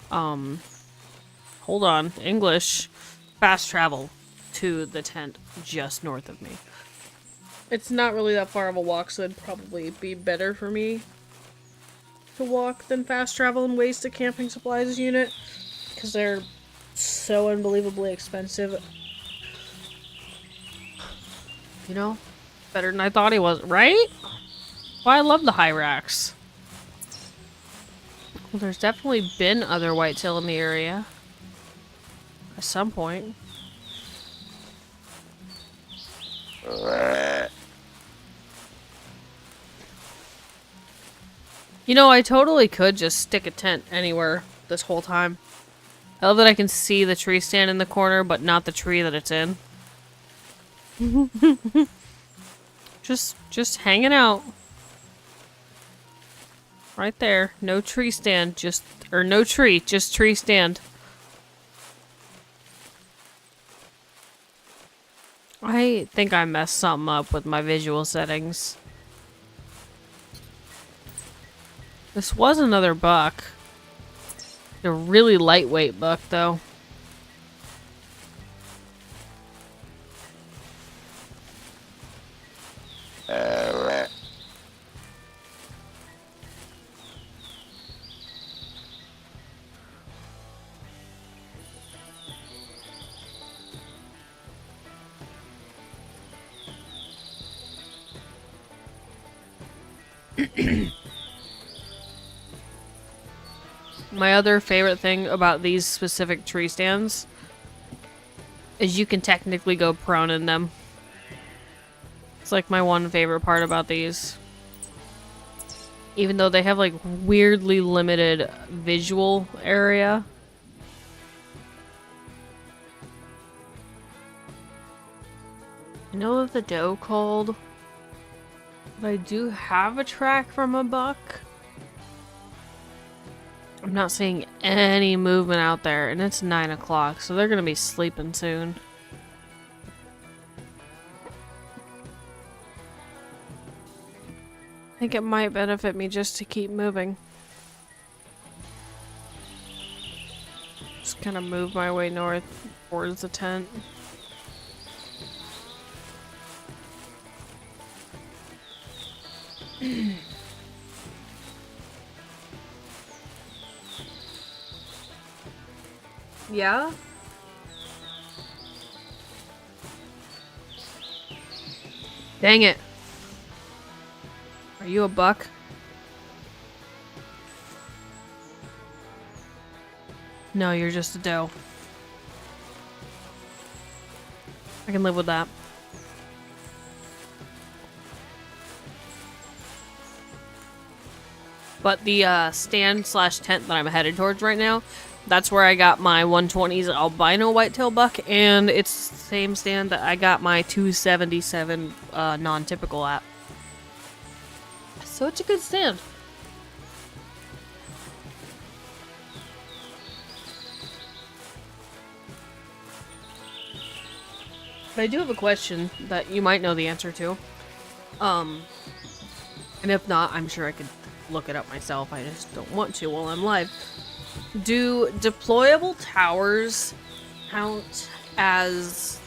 hold on. English. Fast travel to the tent just north of me. It's not really that far of a walk, so it'd probably be better for me to walk than fast travel and waste a camping supplies unit. Because they're so unbelievably expensive. You know? Better than I thought he was, right? Well, I love the high racks. Well, there's definitely been other whitetail in the area. At some point. You know, I totally could just stick a tent anywhere this whole time. I love that I can see the tree stand in the corner, but not the tree that it's in. Just hanging out. Right there. No tree stand, no tree, just tree stand. I think I messed something up with my visual settings. This was another buck. A really lightweight buck, though. My other favorite thing about these specific tree stands is you can technically go prone in them. It's like my one favorite part about these. Even though they have like weirdly limited visual area. I know that the doe called, but I do have a track from a buck. I'm not seeing any movement out there, and it's 9 o'clock, so they're gonna be sleeping soon. I think it might benefit me just to keep moving. Just kind of move my way north towards the tent. Yeah? Dang it. Are you a buck? No, you're just a doe. I can live with that. But the stand/tent that I'm headed towards right now, that's where I got my 120s albino whitetail buck, and it's the same stand that I got my 277 non-typical at. So it's a good stand. But I do have a question that you might know the answer to. And if not, I'm sure I could look it up myself. I just don't want to while I'm live. Do deployable towers count as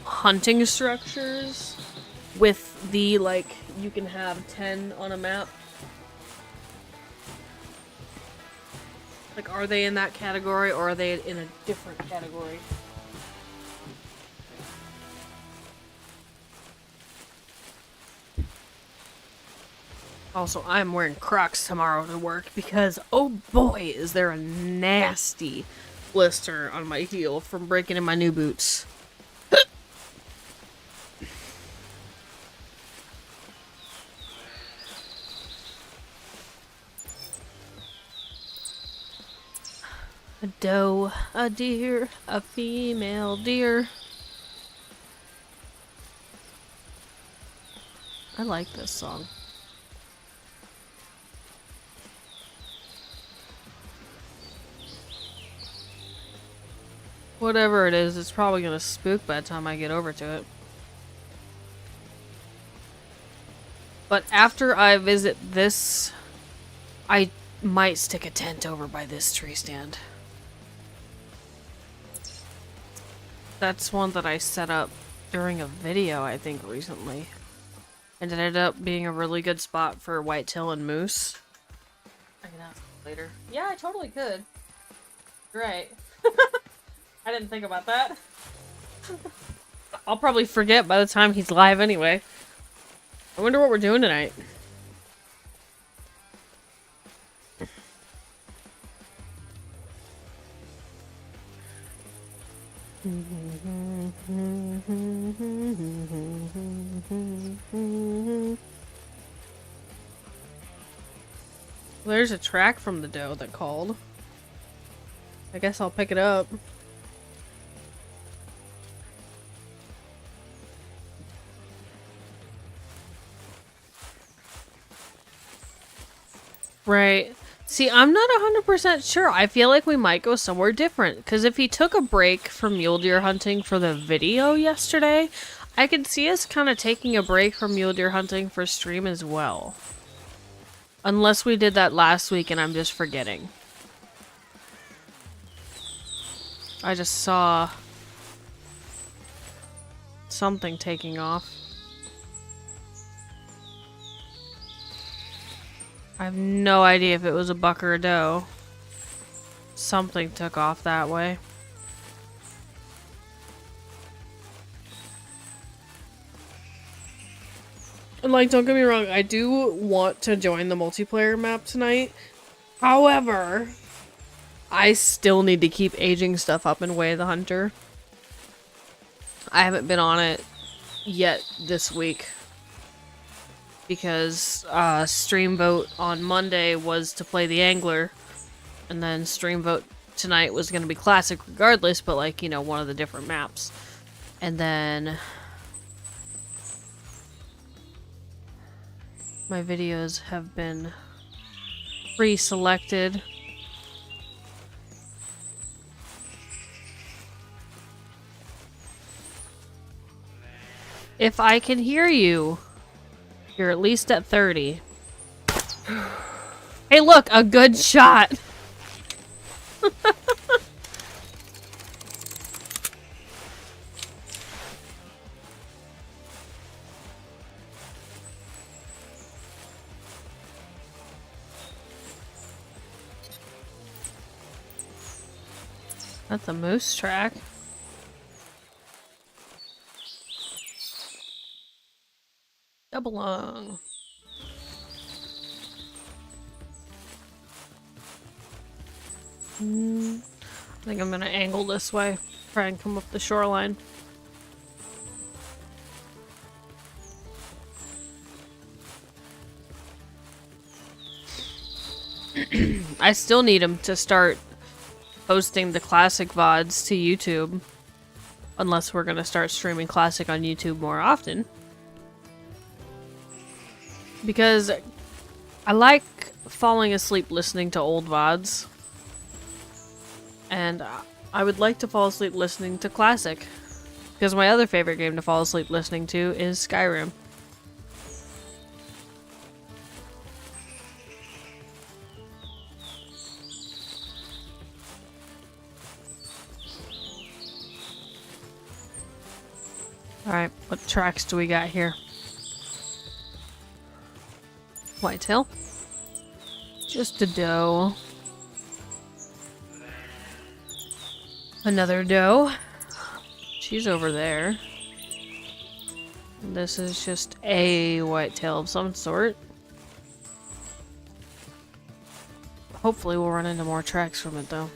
hunting structures with the, like, you can have 10 on a map? Like, are they in that category, or are they in a different category? Also, I'm wearing Crocs tomorrow to work because, oh boy, is there a nasty blister on my heel from breaking in my new boots. A doe, a deer, a female deer. I like this song. Whatever it is, it's probably gonna spook by the time I get over to it. But after I visit this, I might stick a tent over by this tree stand. That's one that I set up during a video, I think, recently. And it ended up being a really good spot for whitetail and moose. I can ask later. Yeah, I totally could. Right. I didn't think about that. I'll probably forget by the time he's live anyway. I wonder what we're doing tonight. There's a track from the doe that called. I guess I'll pick it up. Right. See, I'm not 100% sure. I feel like we might go somewhere different. Because if he took a break from mule deer hunting for the video yesterday, I could see us kind of taking a break from mule deer hunting for stream as well. Unless we did that last week and I'm just forgetting. I just saw something taking off. I have no idea if it was a buck or a doe. Something took off that way. And like, don't get me wrong, I do want to join the multiplayer map tonight. However, I still need to keep aging stuff up in Way of the Hunter. I haven't been on it yet this week. because stream vote on Monday was to play the Angler, and then stream vote tonight was going to be classic regardless, but like, you know, one of the different maps. And then my videos have been pre-selected. If I can hear you, you're at least at 30. Hey, look, a good shot. That's a moose track. Double lung. I think I'm gonna angle this way. Try and come up the shoreline. I still need him to start posting the classic VODs to YouTube. Unless we're gonna start streaming classic on YouTube more often. Because I like falling asleep listening to old VODs. And I would like to fall asleep listening to classic. Because my other favorite game to fall asleep listening to is Skyrim. Alright, what tracks do we got here? Whitetail. Just a doe. Another doe. She's over there. This is just a whitetail of some sort. Hopefully we'll run into more tracks from it though.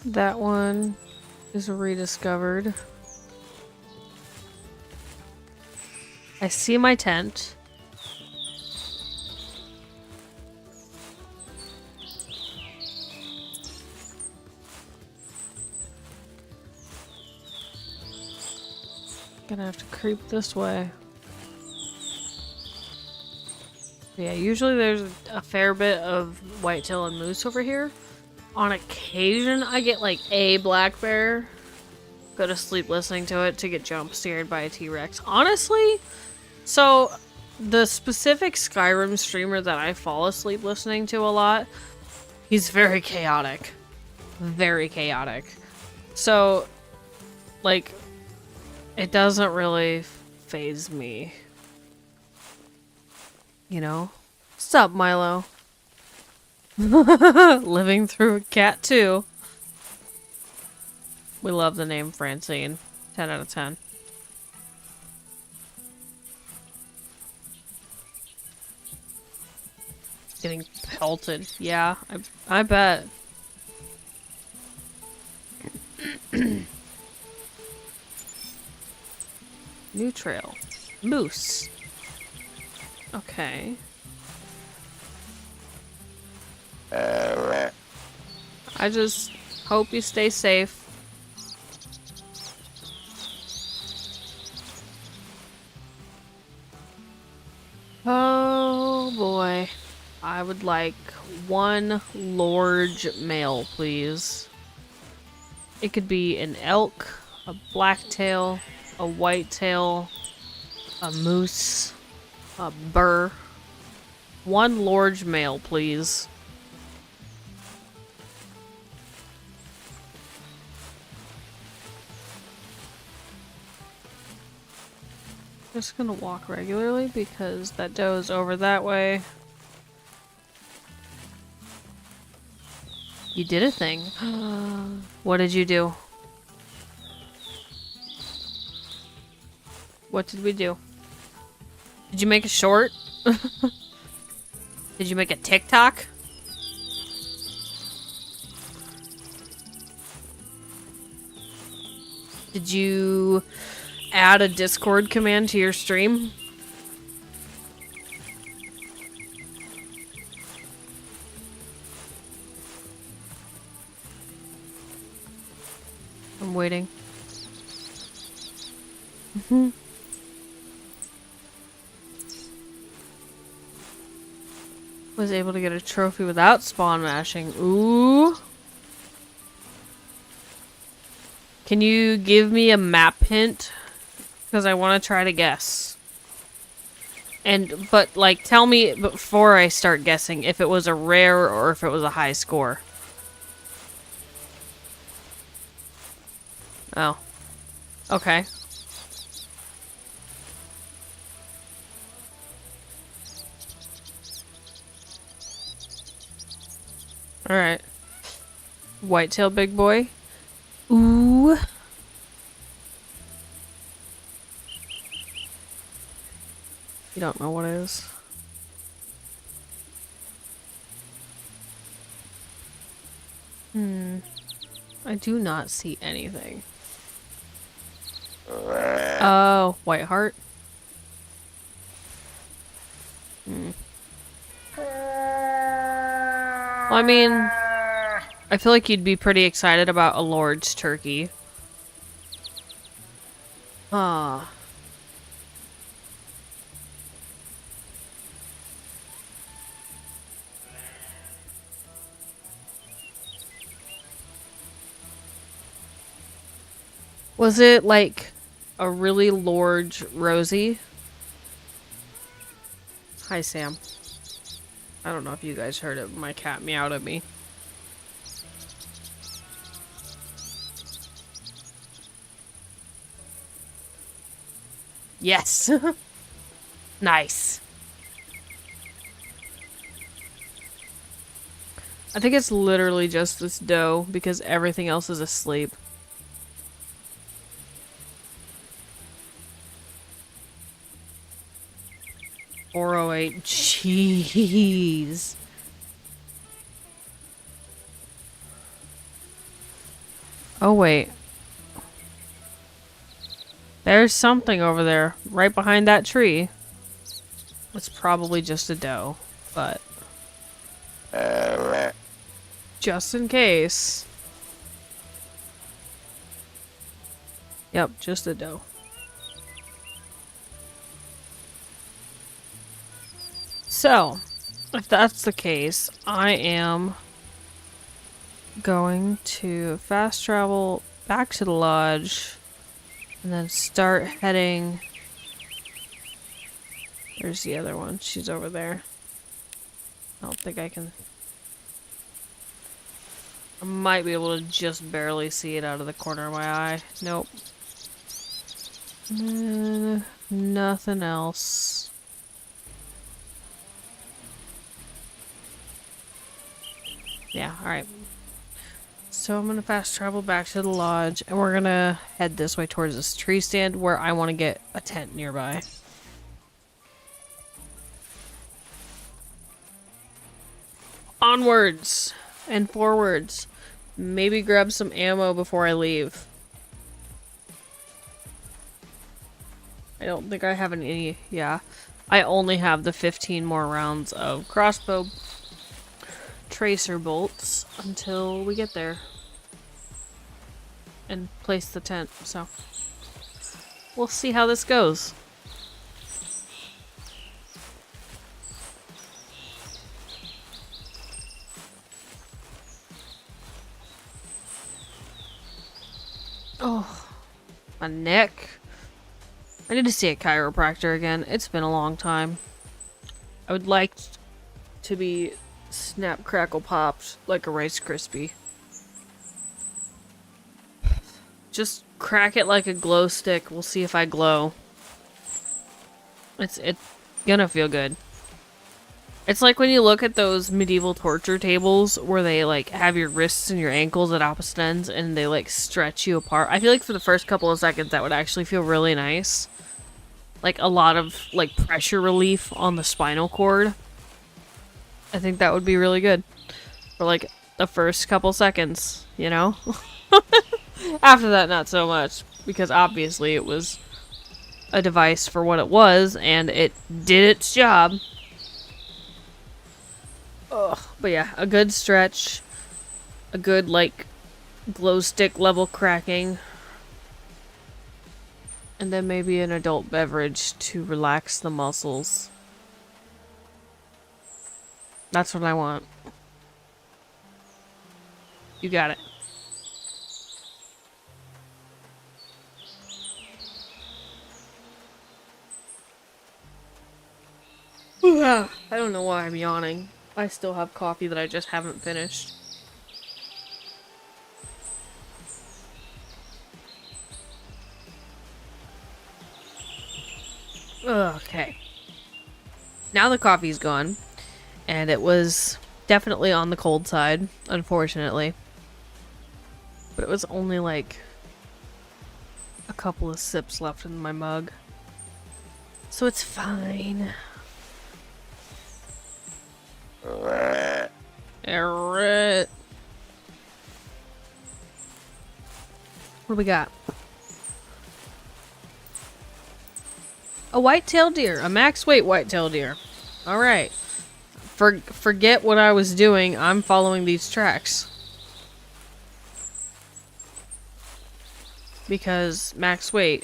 That one is rediscovered. I see my tent. Gonna have to creep this way. Yeah, usually there's a fair bit of whitetail and moose over here. On occasion, I get like a black bear. Go to sleep listening to it to get jump scared by a T-Rex. Honestly, so the specific Skyrim streamer that I fall asleep listening to a lot, he's very chaotic. Very chaotic. So, like, it doesn't really faze me. You know? What's up, Milo? Living through a cat too. We love the name Francine. 10 out of 10. Getting pelted. Yeah, I bet. New trail. Moose. Okay. I just hope you stay safe. Oh boy. I would like one large male, please. It could be an elk, a blacktail, a whitetail, a moose, a burr. One large male, please. Just gonna walk regularly because that doe's over that way. You did a thing. What did you do? What did we do? Did you make a short? Did you make a TikTok? Did you add a Discord command to your stream? I'm waiting. Was able to get a trophy without spawn mashing. Ooh. Can you give me a map hint? Because I want to try to guess. But like, tell me before I start guessing if it was a rare or if it was a high score. Oh. Okay. Alright. Whitetail big boy. Ooh. You don't know what it is. I do not see anything. Oh, white heart. Well, I mean, I feel like you'd be pretty excited about a Lord's turkey. Ah. Was it like a really large Rosie? Hi, Sam. I don't know if you guys heard it. My cat meowed at me. Yes. Nice. I think it's literally just this doe because everything else is asleep. $408. Jeez. Oh, wait. There's something over there, right behind that tree. It's probably just a doe, but... just in case. Yep, just a doe. So, if that's the case, I am going to fast travel back to the lodge and then start heading... There's the other one. She's over there. I don't think I can... I might be able to just barely see it out of the corner of my eye. Nope. Nothing else. Yeah, alright. So I'm gonna fast travel back to the lodge, and we're gonna head this way towards this tree stand where I want to get a tent nearby. Onwards and forwards. Maybe grab some ammo before I leave. I don't think I have any. Yeah, I only have the 15 more rounds of crossbow tracer bolts until we get there and place the tent, so we'll see how this goes. Oh, my neck. I need to see a chiropractor again. It's been a long time. I would like to be snap, crackle, popped like a Rice Krispie. Just crack it like a glow stick. We'll see if I glow. It's gonna feel good. It's like when you look at those medieval torture tables where they like have your wrists and your ankles at opposite ends and they like stretch you apart. I feel like for the first couple of seconds that would actually feel really nice. Like a lot of like pressure relief on the spinal cord. I think that would be really good for like the first couple seconds, you know? After that, not so much. because obviously it was a device for what it was, and it did its job. Ugh. But yeah, a good stretch, a good, like, glow stick level cracking, and then maybe an adult beverage to relax the muscles. That's what I want. You got it. I don't know why I'm yawning. I still have coffee that I just haven't finished. Okay. Now the coffee's gone. And it was definitely on the cold side, unfortunately. But it was only like a couple of sips left in my mug. So it's fine. Alright. What do we got? A white-tailed deer. A max weight white-tailed deer. Alright. Forget what I was doing. I'm following these tracks. Because max weight.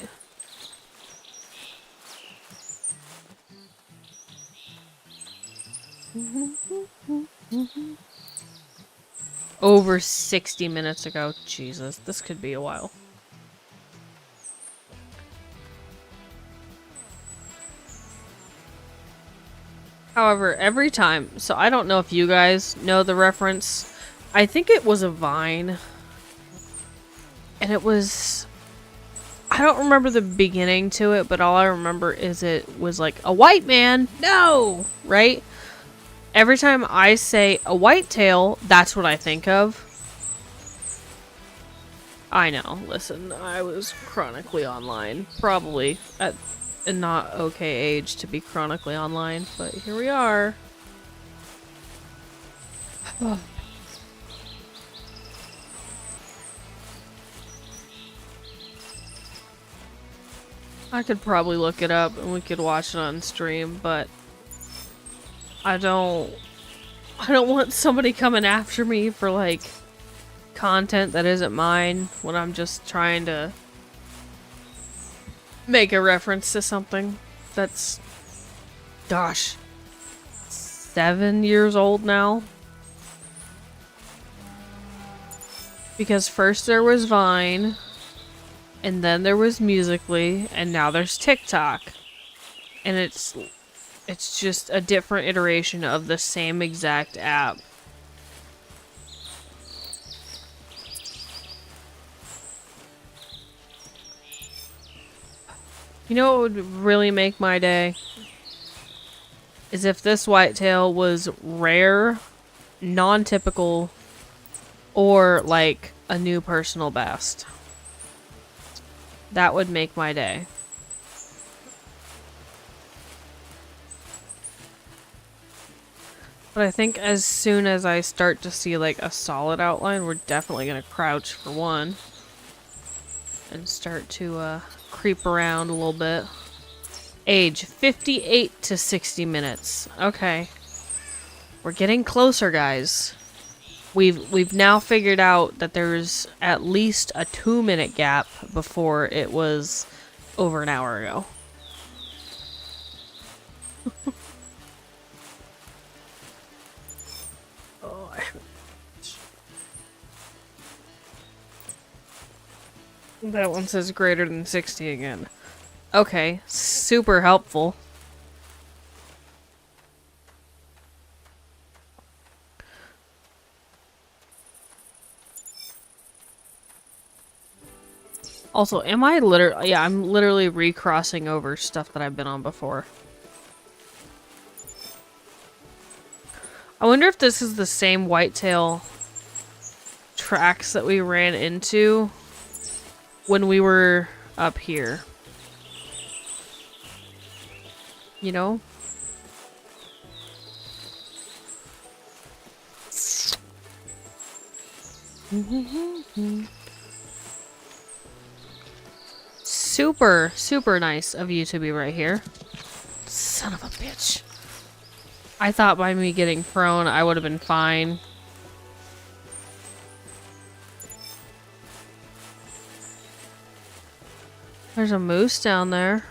Over 60 minutes ago. Jesus, this could be a while. However, every time, so I don't know if you guys know the reference. I think it was a Vine. And it was, I don't remember the beginning to it, but all I remember is it was like, a white man, no, right? Every time I say a whitetail, that's what I think of. I know, listen, I was chronically online, probably at a not okay age to be chronically online, but here we are. I could probably look it up and we could watch it on stream, but I don't want somebody coming after me for like content that isn't mine when I'm just trying to make a reference to something that's, gosh, 7 years old now. Because first there was Vine, and then there was Musical.ly, and now there's TikTok. And it's just a different iteration of the same exact app. You know what would really make my day? Is if this whitetail was rare, non-typical, or like a new personal best. That would make my day. But I think as soon as I start to see like a solid outline, we're definitely gonna crouch for one. And start to creep around a little bit. Age 58 to 60 minutes. Okay. We're getting closer, guys. We've now figured out that there's at least a 2-minute gap before it was over an hour ago. Oh, that one says greater than 60 again. Okay, super helpful. Also, am I literally... Yeah, I'm literally recrossing over stuff that I've been on before. I wonder if this is the same whitetail tracks that we ran into when we were up here. You know? super, super nice of you to be right here. Son of a bitch. I thought by me getting prone, I would have been fine. There's a moose down there.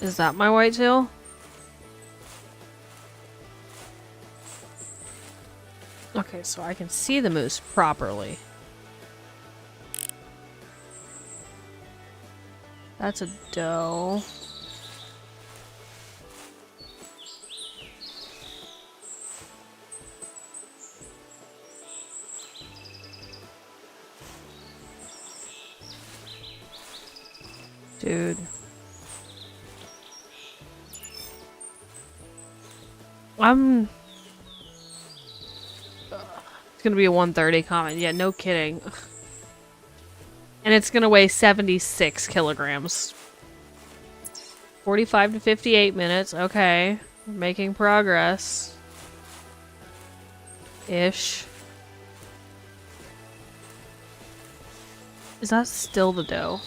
Is that my whitetail? Okay, so I can see the moose properly. That's a doe. Dude. It's gonna be a 130 comment. Yeah, no kidding. And it's gonna weigh 76 kilograms. 45 to 58 minutes. Okay. We're making progress. Ish. Is that still the doe?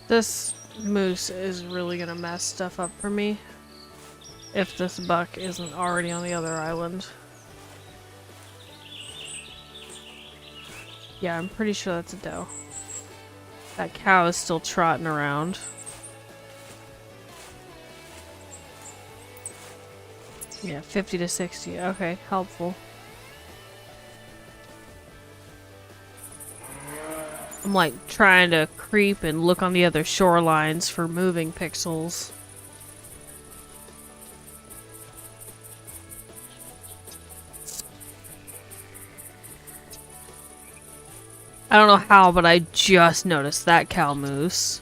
This moose is really gonna mess stuff up for me if this buck isn't already on the other island. Yeah, I'm pretty sure that's a doe. That cow is still trotting around. Yeah, 50 to 60. Okay, helpful. I'm like trying to creep and look on the other shorelines for moving pixels. I don't know how, but I just noticed that cow moose.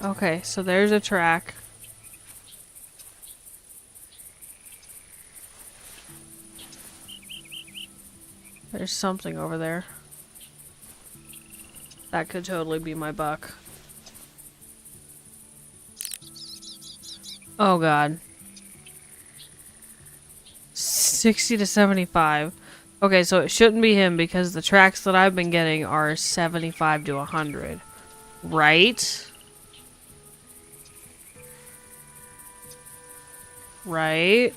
Okay, so there's a track. There's something over there. That could totally be my buck. Oh god. 60 to 75. Okay, so it shouldn't be him because the tracks that I've been getting are 75 to 100. Right? Right?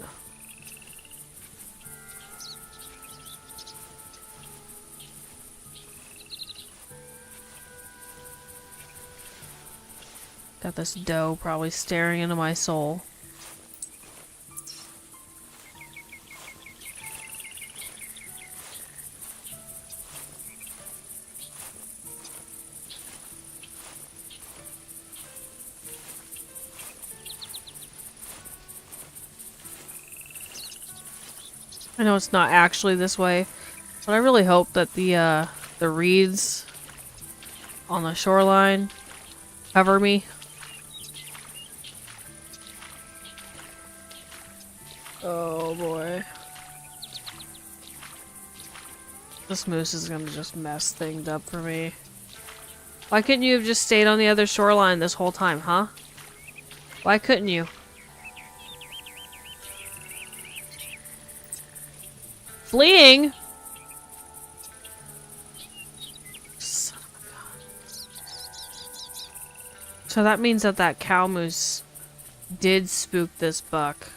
Got this doe probably staring into my soul. I know it's not actually this way, but I really hope that the reeds on the shoreline cover me. Oh boy. This moose is gonna just mess things up for me. Why couldn't you have just stayed on the other shoreline this whole time, huh? Why couldn't you? Fleeing? Son of a gun. So that means that that cow moose did spook this buck.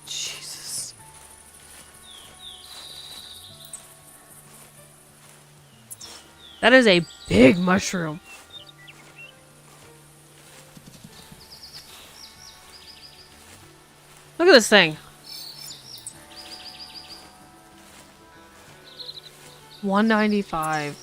Jesus. That is a big mushroom. Look at this thing. 195.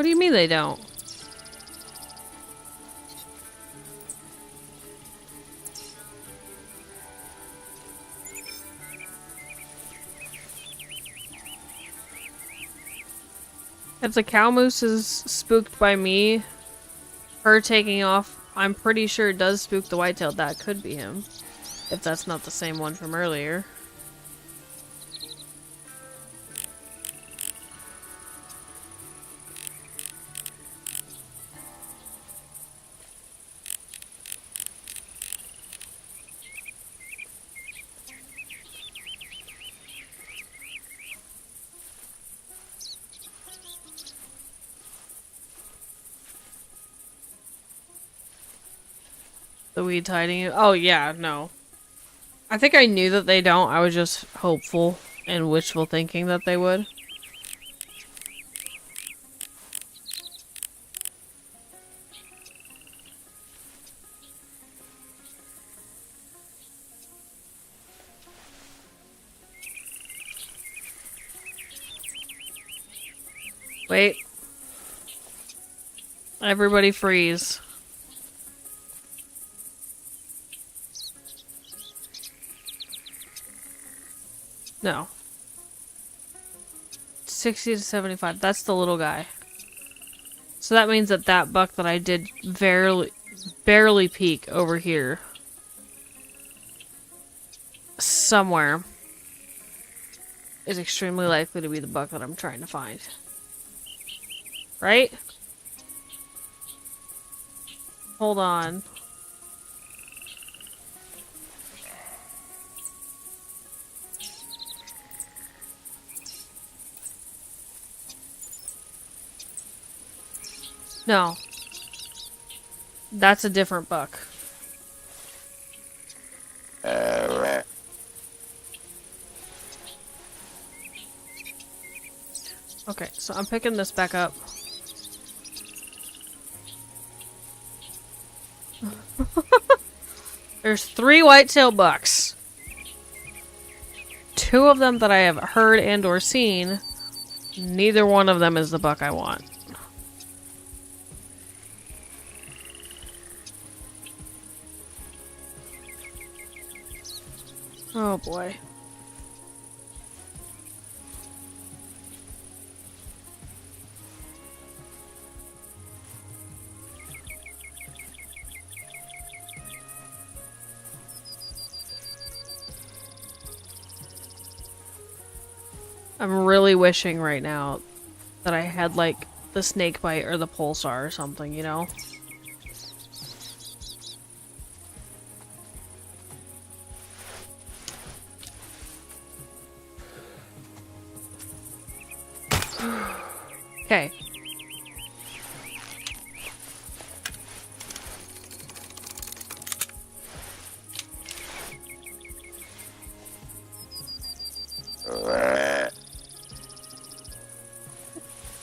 What do you mean they don't? If the cow moose is spooked by me, her taking off, I'm pretty sure it does spook the whitetail. That could be him. If that's not the same one from earlier. The weeds hiding it? Oh yeah, no. I think I knew that they don't. I was just hopeful and wishful thinking that they would. Wait. Everybody freeze. No. 60 to 75. That's the little guy. So that means that that buck that I did barely peek over here. Somewhere. Is extremely likely to be the buck that I'm trying to find. Right? Hold on. No. That's a different buck. Okay, so I'm picking this back up. There's 3 whitetail bucks. 2 of them that I have heard and or seen. Neither one of them is the buck I want. Oh boy. I'm really wishing right now that I had like the snake bite or the pulsar or something, you know? Okay.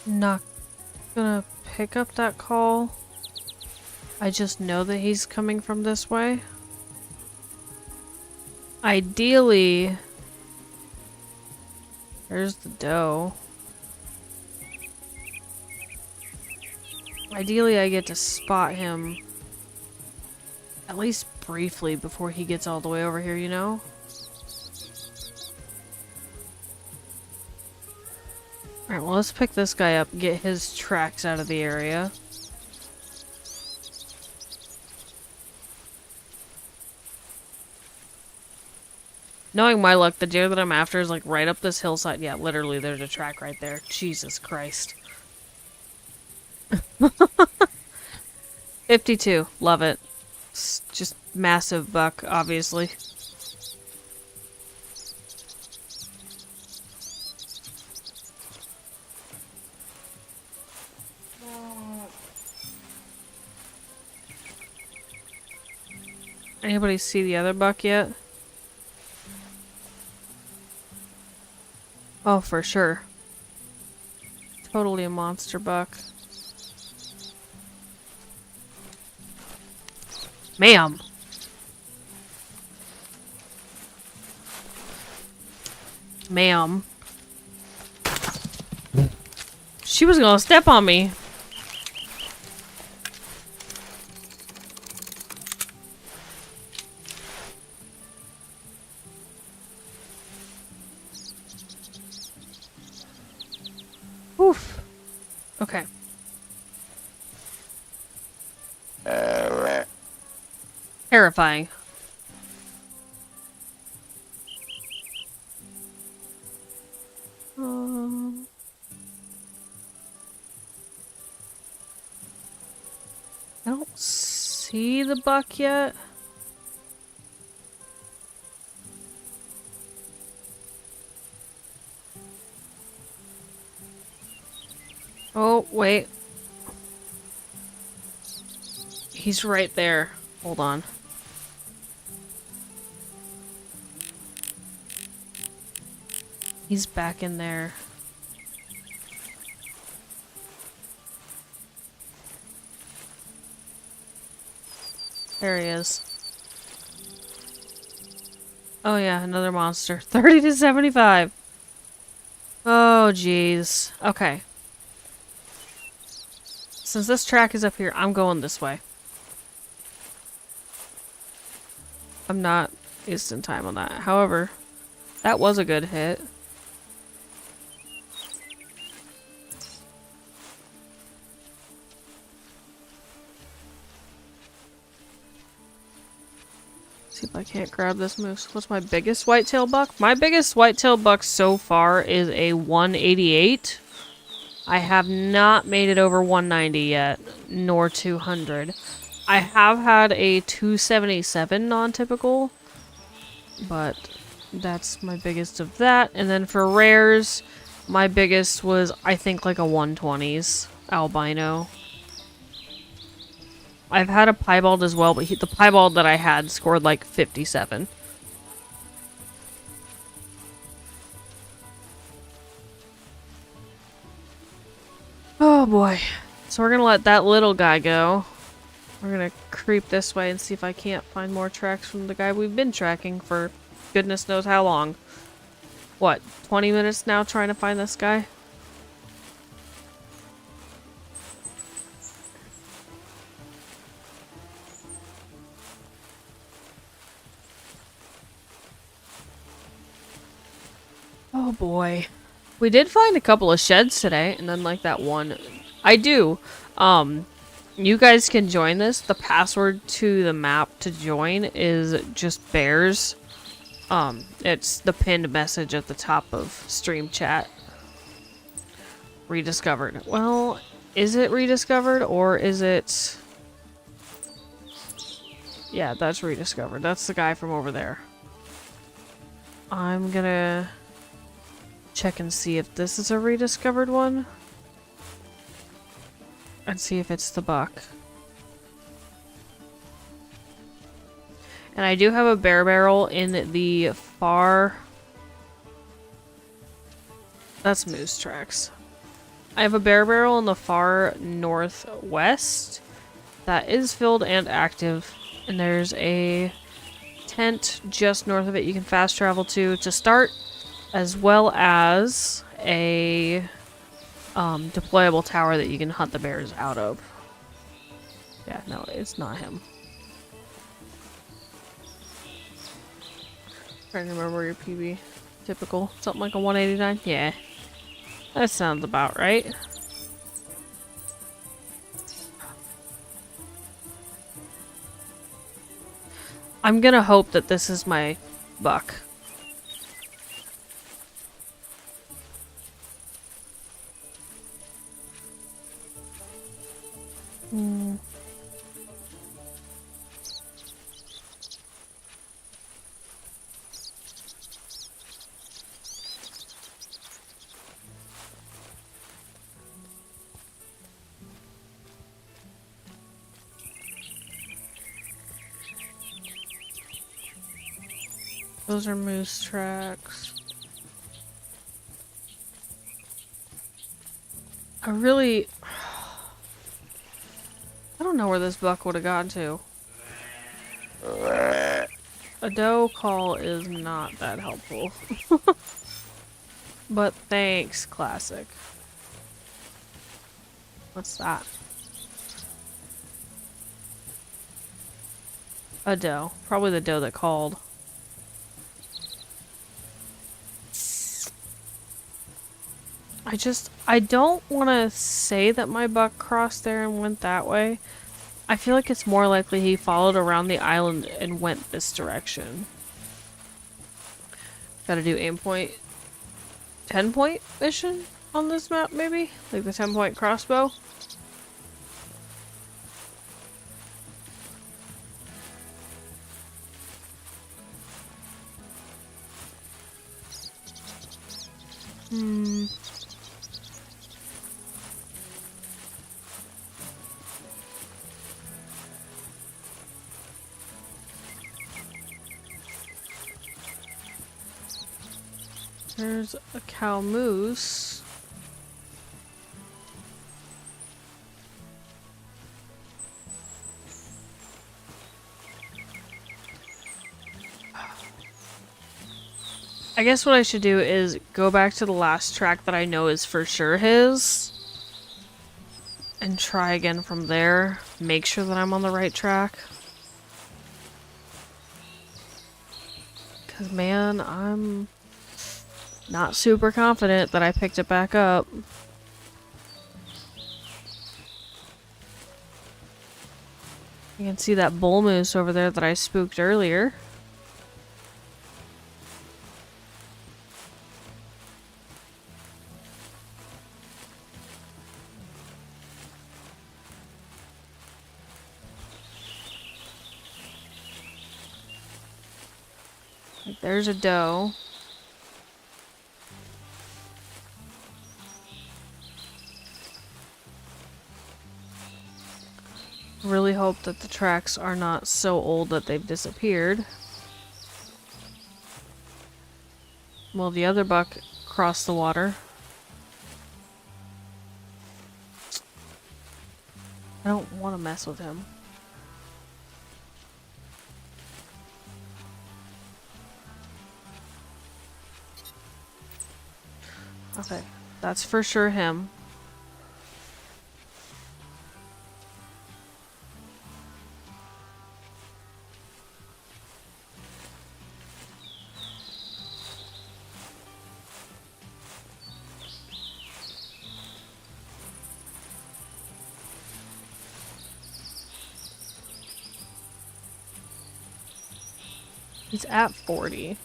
Not gonna pick up that call. I just know that he's coming from this way. Ideally, there's the doe. Ideally, I get to spot him at least briefly before he gets all the way over here, you know? Alright, well, let's pick this guy up and get his tracks out of the area. Knowing my luck, the deer that I'm after is like right up this hillside. Yeah, literally, there's a track right there. Jesus Christ. 52. Love it. It's just massive buck, obviously. Anybody see the other buck yet? Oh, for sure. Totally a monster buck. Ma'am! Ma'am. She was gonna step on me. Okay. Terrifying. I don't see the buck yet. Oh, wait. He's right there. Hold on. He's back in there. There he is. Oh yeah, another monster. 30 to 75. Oh jeez. Okay. Since this track is up here, I'm going this way. I'm not wasting time on that. However, that was a good hit. See if I can't grab this moose. What's my biggest whitetail buck? My biggest whitetail buck so far is a 188. I have not made it over 190 yet, nor 200. I have had a 277 non-typical, but that's my biggest of that. And then for rares, my biggest was, I think, like a 120s albino. I've had a piebald as well, but the piebald that I had scored like 57. Oh boy. So we're gonna let that little guy go. We're gonna creep this way and see if I can't find more tracks from the guy we've been tracking for goodness knows how long. What, 20 minutes now trying to find this guy? Oh boy. We did find a couple of sheds today, and then like that one. I do. You guys can join this. The password to the map to join is just bears. It's the pinned message at the top of stream chat. Rediscovered. Well, is it rediscovered or is it... Yeah, that's rediscovered. That's the guy from over there. I'm gonna check and see if this is a rediscovered one. And see if it's the buck. And I do have a bear barrel in the far... That's moose tracks. I have a bear barrel in the far northwest that is filled and active. And there's a tent just north of it you can fast travel to start, as well as a deployable tower that you can hunt the bears out of. Yeah, no, it's not him. Trying to remember your PB. Typical. Something like a 189? Yeah. That sounds about right. I'm gonna hope that this is my buck. Those are moose tracks. I don't know where this buck would have gone to. A doe call is not that helpful. But thanks, classic. What's that? A doe. Probably the doe that called. I don't want to say that my buck crossed there and went that way. I feel like it's more likely he followed around the island and went this direction. Gotta do aim point, 10 point mission on this map, maybe? Like the 10-point crossbow? There's a cow moose. I guess what I should do is go back to the last track that I know is for sure his. And try again from there. Make sure that I'm on the right track. Cause man, I'm not super confident that I picked it back up. You can see that bull moose over there that I spooked earlier. There's a doe. Really hope that the tracks are not so old that they've disappeared. Well, the other buck crossed the water. I don't want to mess with him. Okay, that's for sure him. He's at 40.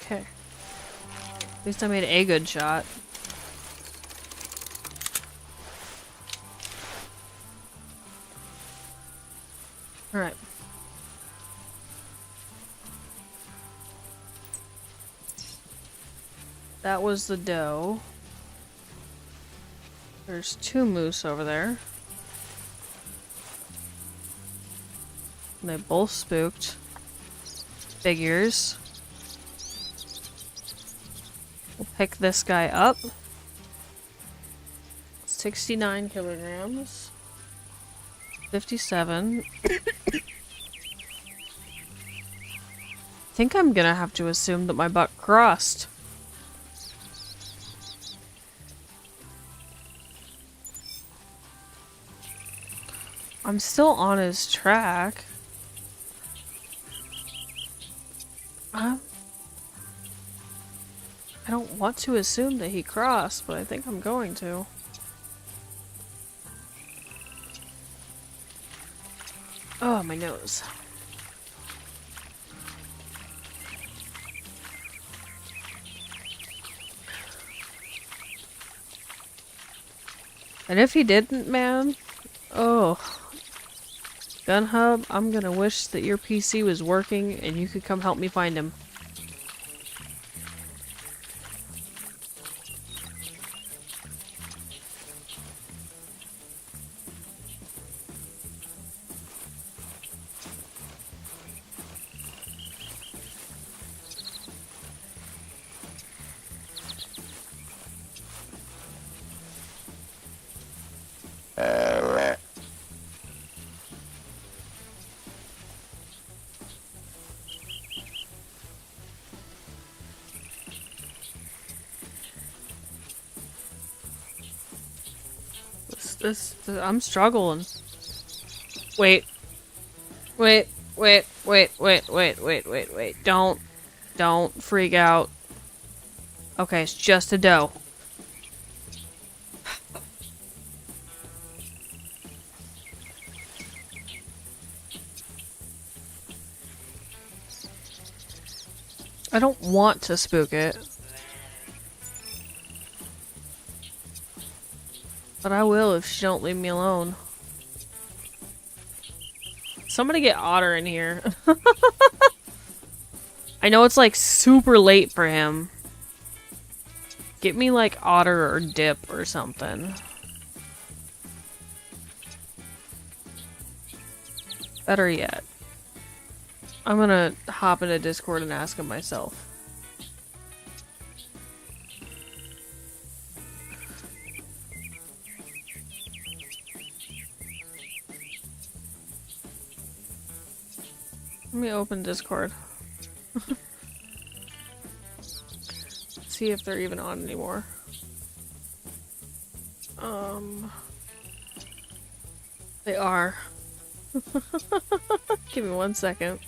Okay. At least I made a good shot. Alright. That was the doe. There's two moose over there. And they both spooked. Figures. We'll pick this guy up. 69 kilograms. 57. I think I'm gonna have to assume that my buck crossed. I'm still on his track. I don't want to assume that he crossed, but I think I'm going to. Oh, my nose. And if he didn't, man, oh. Gun Hub, I'm gonna wish that your PC was working and you could come help me find him. I'm struggling. Wait. Wait. Don't freak out. Okay, it's just a doe. I don't want to spook it. But I will if she don't leave me alone. Somebody get Otter in here. I know it's like super late for him. Get me like Otter or Dip or something. Better yet. I'm gonna hop into Discord and ask him myself. Let me open Discord. See if they're even on anymore. They are. Give me 1 second.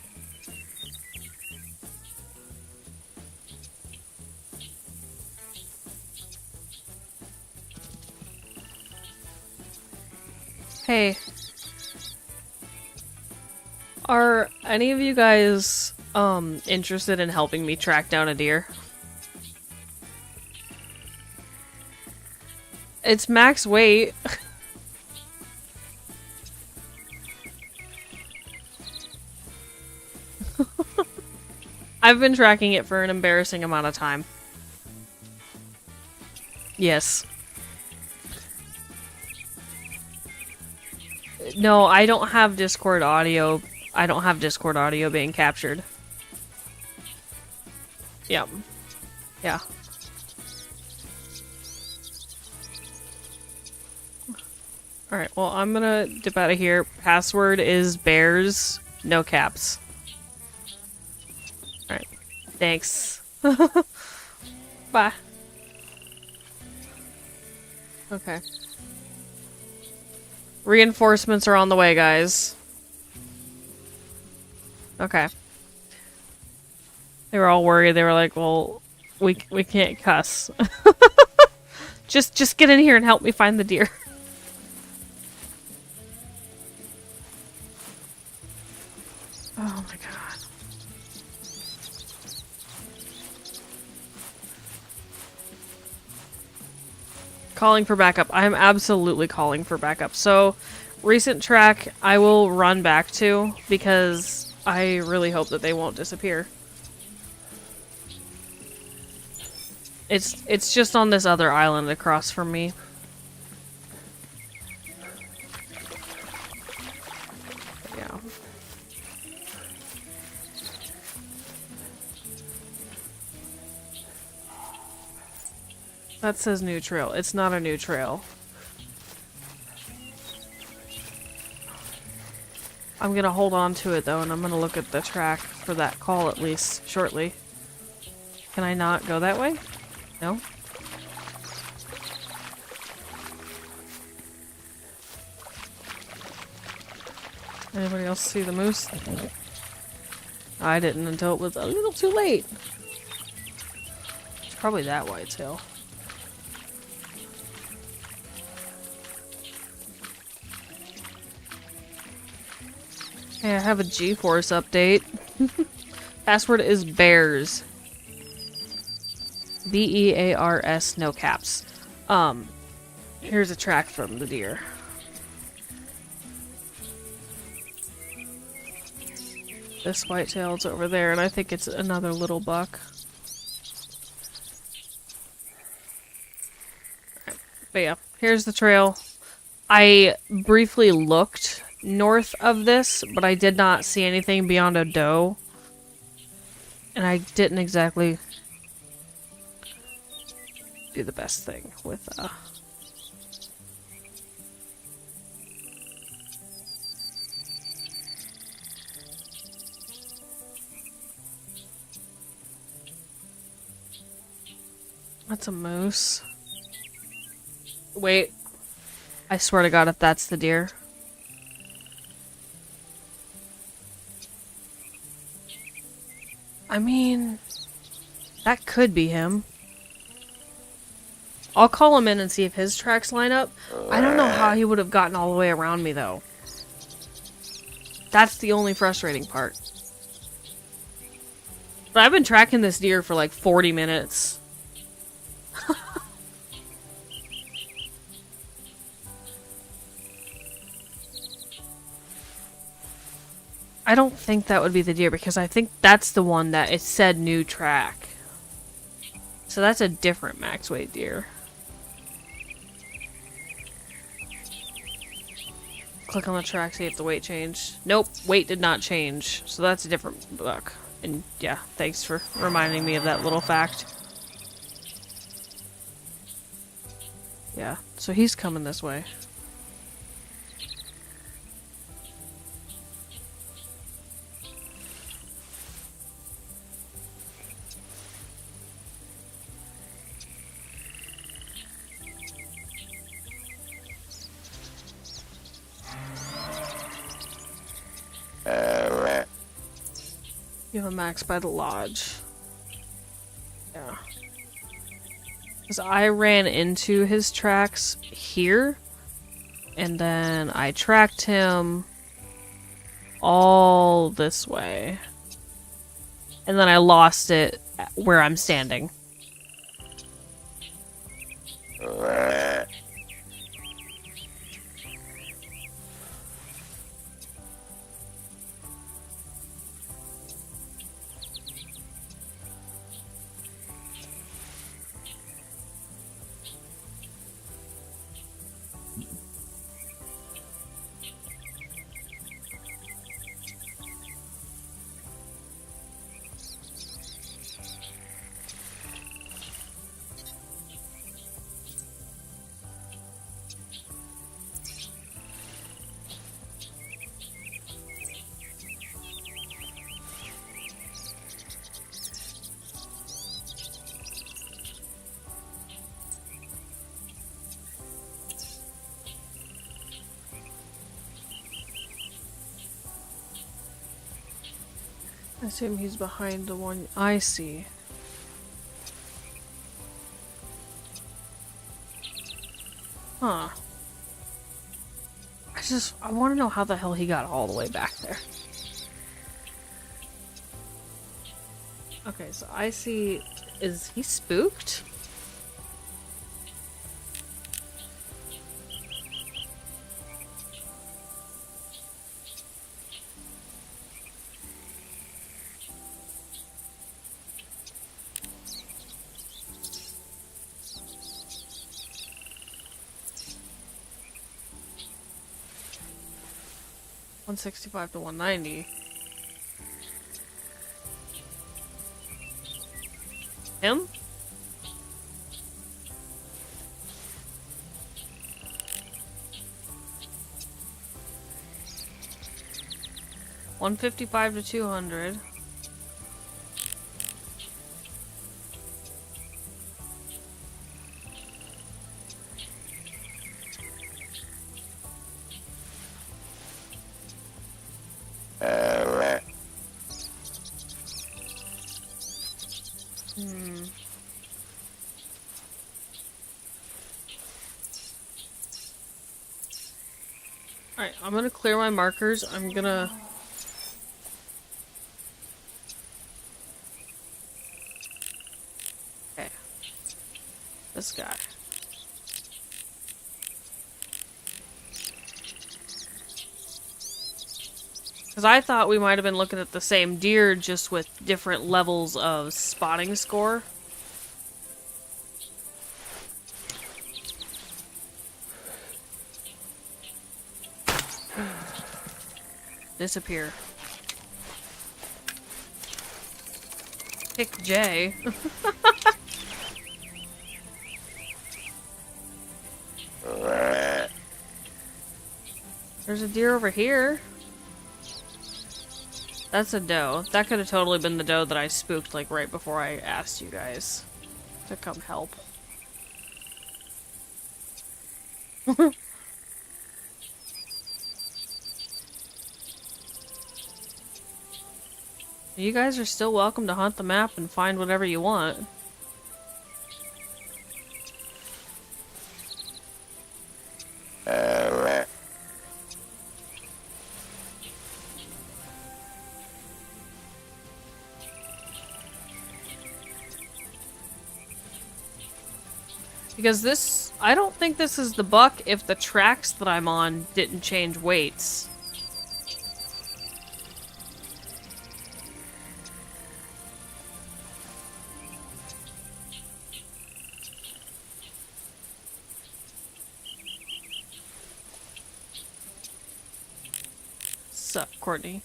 Hey. Are any of you guys, interested in helping me track down a deer? It's max weight. I've been tracking it for an embarrassing amount of time. Yes. No, I don't have Discord audio. I don't have Discord audio being captured. Yep. Yeah. Alright, well, I'm gonna dip out of here. Password is bears, no caps. Alright. Thanks. Bye. Okay. Reinforcements are on the way, guys. Okay. They were all worried. They were like, well, we can't cuss. Just get in here and help me find the deer. Oh my god. Calling for backup. I am absolutely calling for backup. So, recent track I will run back to because I really hope that they won't disappear. It's just on this other island across from me. Yeah. That says new trail. It's not a new trail. I'm gonna hold on to it though, and I'm gonna look at the track for that call at least shortly. Can I not go that way? No? Anybody else see the moose? I didn't until it was a little too late. It's probably that whitetail. Hey, I have a G-Force update. Password is bears. B-E-A-R-S, no caps. Here's a track from the deer. This whitetail's over there, and I think it's another little buck. Right. But yeah, here's the trail. I briefly looked north of this, but I did not see anything beyond a doe. And I didn't exactly do the best thing with, That's a moose. Wait. I swear to God if that's the deer. I mean, that could be him. I'll call him in and see if his tracks line up. I don't know how he would have gotten all the way around me, though. That's the only frustrating part. But I've been tracking this deer for like 40 minutes. I don't think that would be the deer because I think that's the one that it said new track. So that's a different max weight deer. Click on the track, see if the weight changed. Nope, weight did not change. So that's a different buck. And yeah, thanks for reminding me of that little fact. Yeah, so he's coming this way. You have a max by the lodge. Yeah. Because I ran into his tracks here, and then I tracked him all this way. And then I lost it where I'm standing. I assume he's behind the one I see. Huh. I want to know how the hell he got all the way back there. Okay, so I see... Is he spooked? $165 to $190. Him? $155 to $200. Alright, I'm gonna clear my markers. I'm gonna... Okay. This guy. Because I thought we might have been looking at the same deer, just with different levels of spotting score. Disappear. Pick J. There's a deer over here. That's a doe. That could have totally been the doe that I spooked like right before I asked you guys to come help. You guys are still welcome to hunt the map and find whatever you want. Because this, I don't think this is the buck if the tracks that I'm on didn't change weights. Sup, Courtney?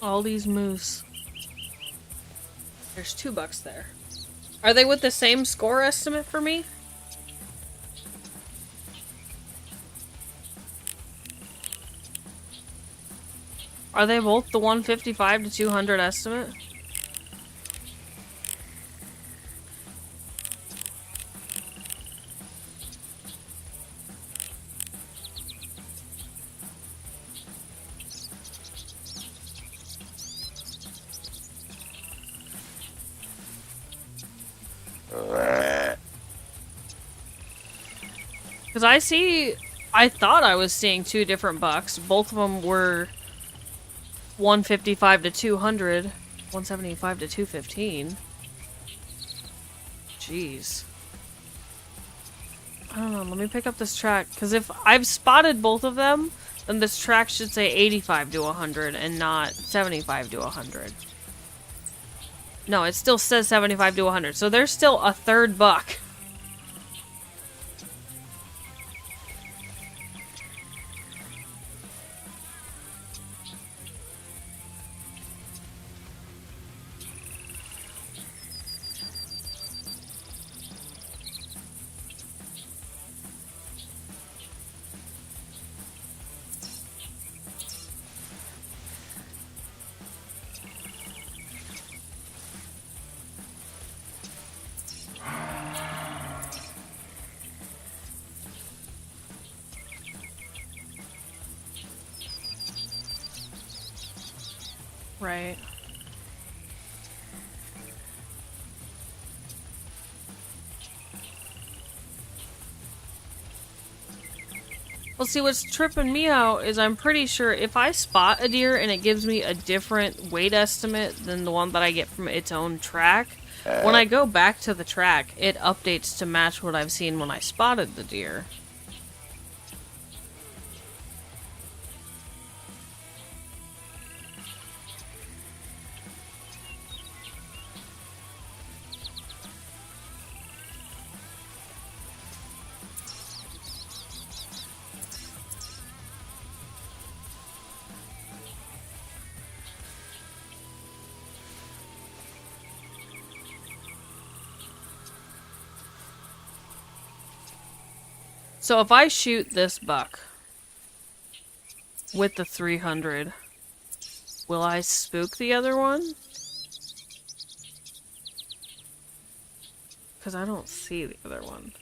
All these moose. There's 2 bucks there. Are they with the same score estimate for me? Are they both the 155 to 200 estimate? Because I thought I was seeing 2 different bucks. Both of them were 155 to 200, 175 to 215. Jeez. I don't know, let me pick up this track, because if I've spotted both of them, then this track should say 85 to 100 and not 75 to 100. No, it still says 75 to 100, so there's still a 3rd buck. Right. Well, see, what's tripping me out is I'm pretty sure if I spot a deer and it gives me a different weight estimate than the one that I get from its own track, when I go back to the track, it updates to match what I've seen when I spotted the deer. So if I shoot this buck with the 300, will I spook the other one? Because I don't see the other one.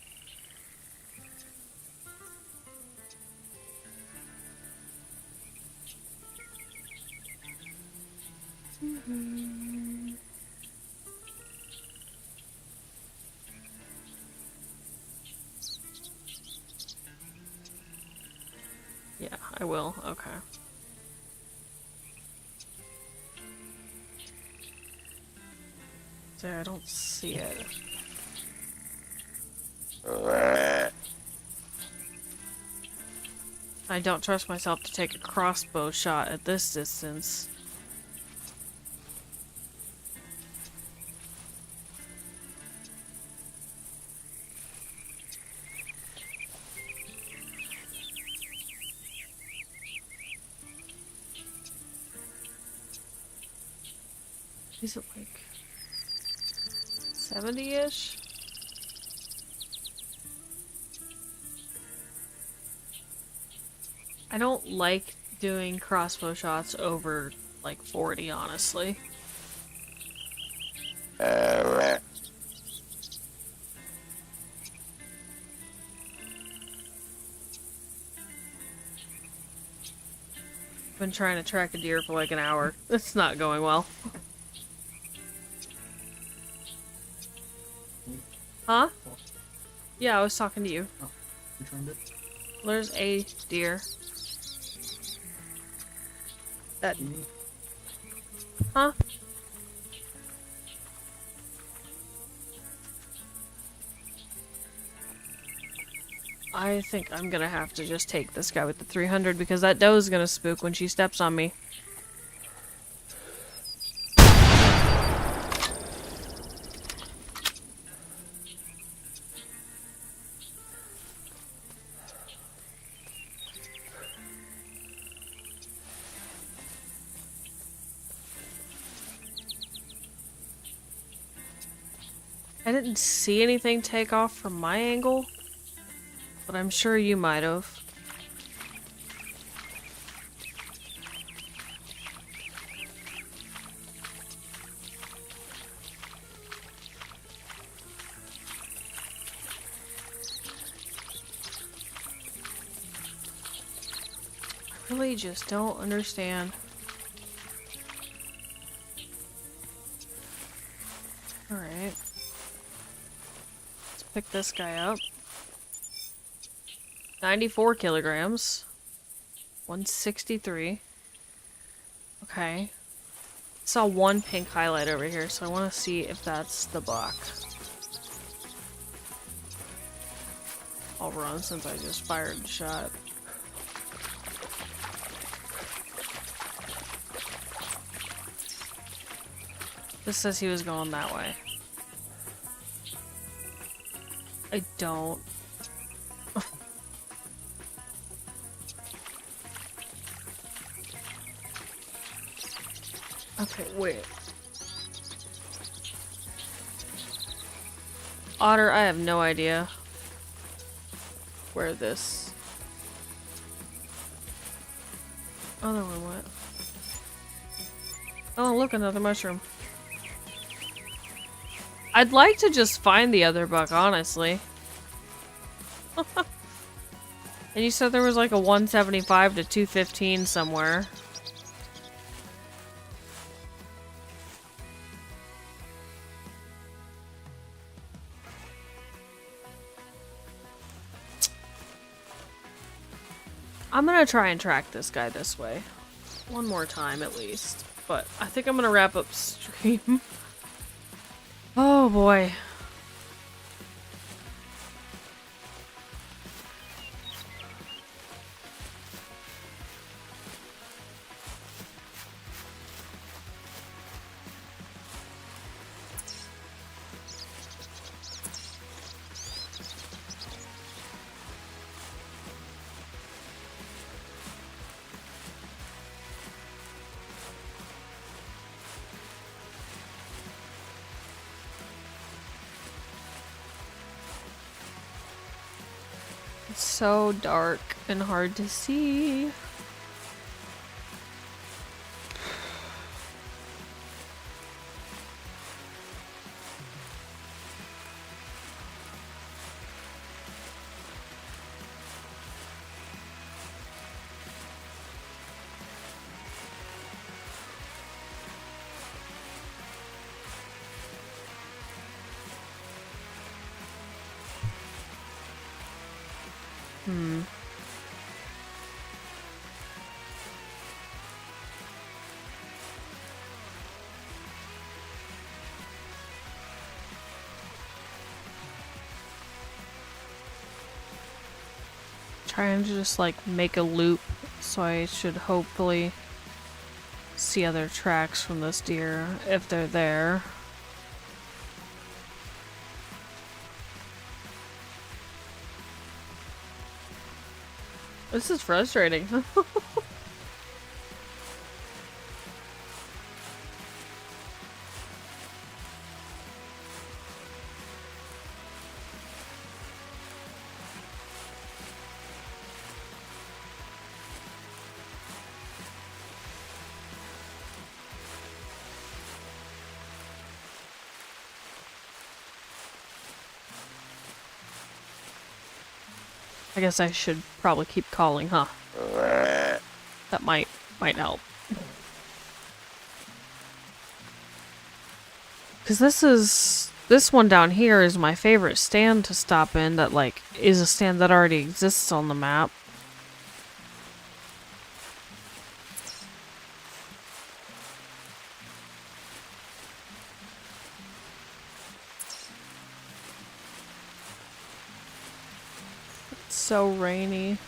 Yeah, I will. Okay. There, I don't see it. I don't trust myself to take a crossbow shot at this distance. Is it like 70-ish? I don't like doing crossbow shots over like 40, honestly. Been trying to track a deer for like an hour. It's not going well. Huh? Yeah, I was talking to you. Oh, you turned it? There's a deer. That. Huh? I think I'm gonna have to just take this guy with the 300 because that doe is gonna spook when she steps on me. I didn't see anything take off from my angle, but I'm sure you might have. I really just don't understand. Alright. Let's pick this guy up. 94 kilograms. 163. Okay. Saw one pink highlight over here, so I want to see if that's the buck. I'll run since I just fired the shot. This says he was going that way. I don't. Okay, wait. Otter, I have no idea where this other one went. Oh, look, another mushroom. I'd like to just find the other buck, honestly. And you said there was like a 175 to 215 somewhere. I'm gonna try and track this guy this way. One more time at least. But I think I'm gonna wrap up stream. Oh boy. It's so dark and hard to see. Trying to just like make a loop, so I should hopefully see other tracks from this deer if they're there. This is frustrating. I guess I should probably keep calling, huh? That might help. Because this one down here is my favorite stand to stop in that, like, is a stand that already exists on the map. It's so rainy.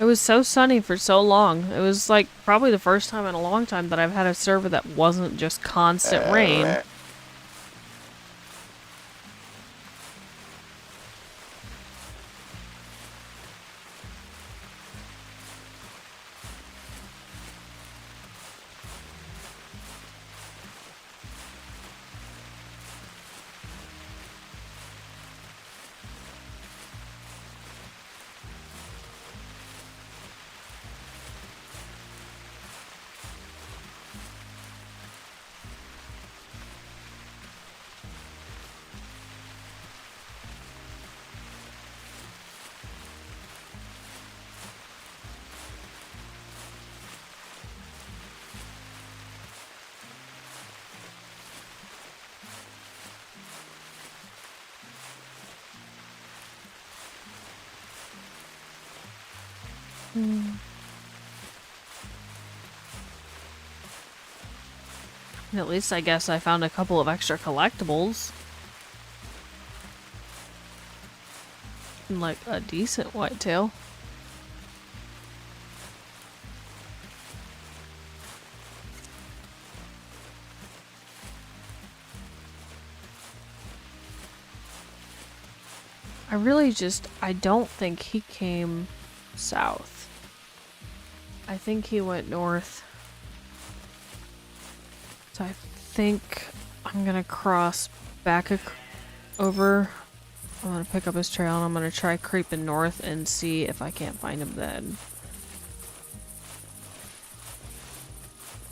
It was so sunny for so long. It was like probably the first time in a long time that I've had a server that wasn't just constant rain. At least I guess I found a couple of extra collectibles. And like a decent whitetail. I don't think he came south. I think he went north. So I think I'm gonna cross back over. I'm gonna pick up his trail and I'm gonna try creeping north and see if I can't find him then.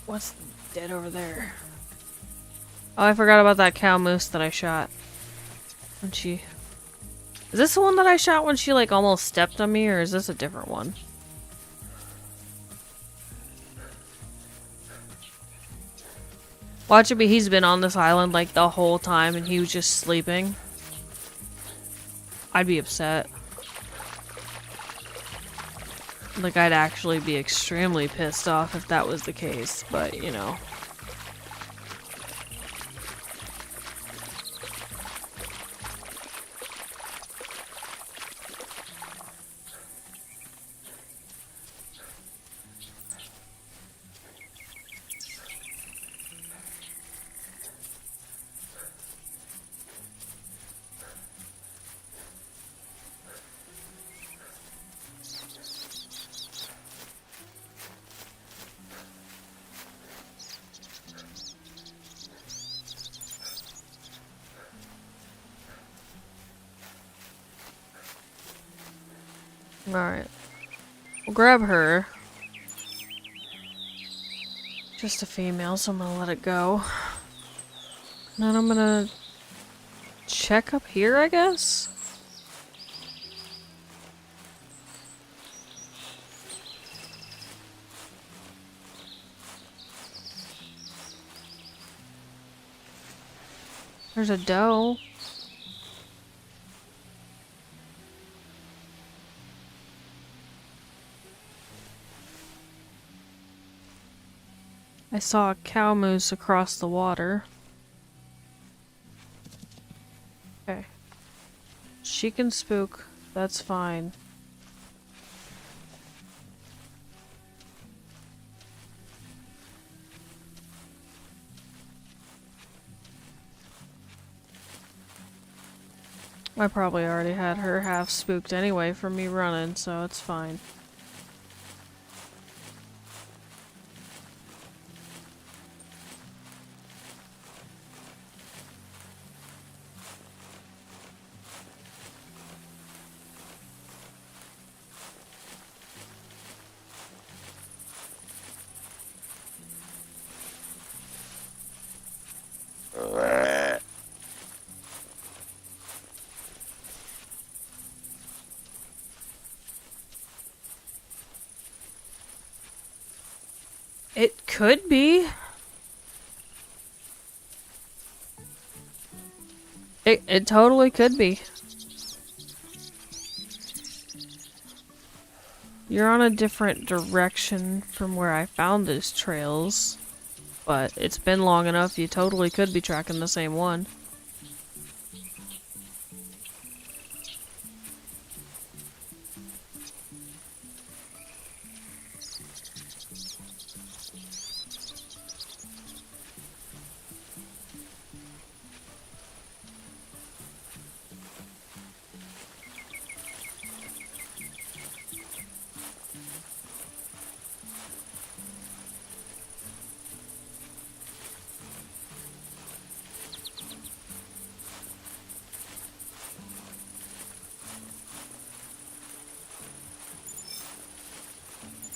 What's dead over there? Oh, I forgot about that cow moose that I shot. When she... Is this the one that I shot when she like almost stepped on me, or is this a different one? Watch it be, he's been on this island like the whole time and he was just sleeping. I'd be upset. Like, I'd actually be extremely pissed off if that was the case, but you know. Alright. We'll grab her. Just a female, so I'm gonna let it go. And then I'm gonna check up here, I guess? There's a doe. I saw a cow moose across the water. Okay. She can spook. That's fine. I probably already had her half spooked anyway from me running, so it's fine. It could be. It totally could be. You're on a different direction from where I found these trails, but it's been long enough, you totally could be tracking the same one.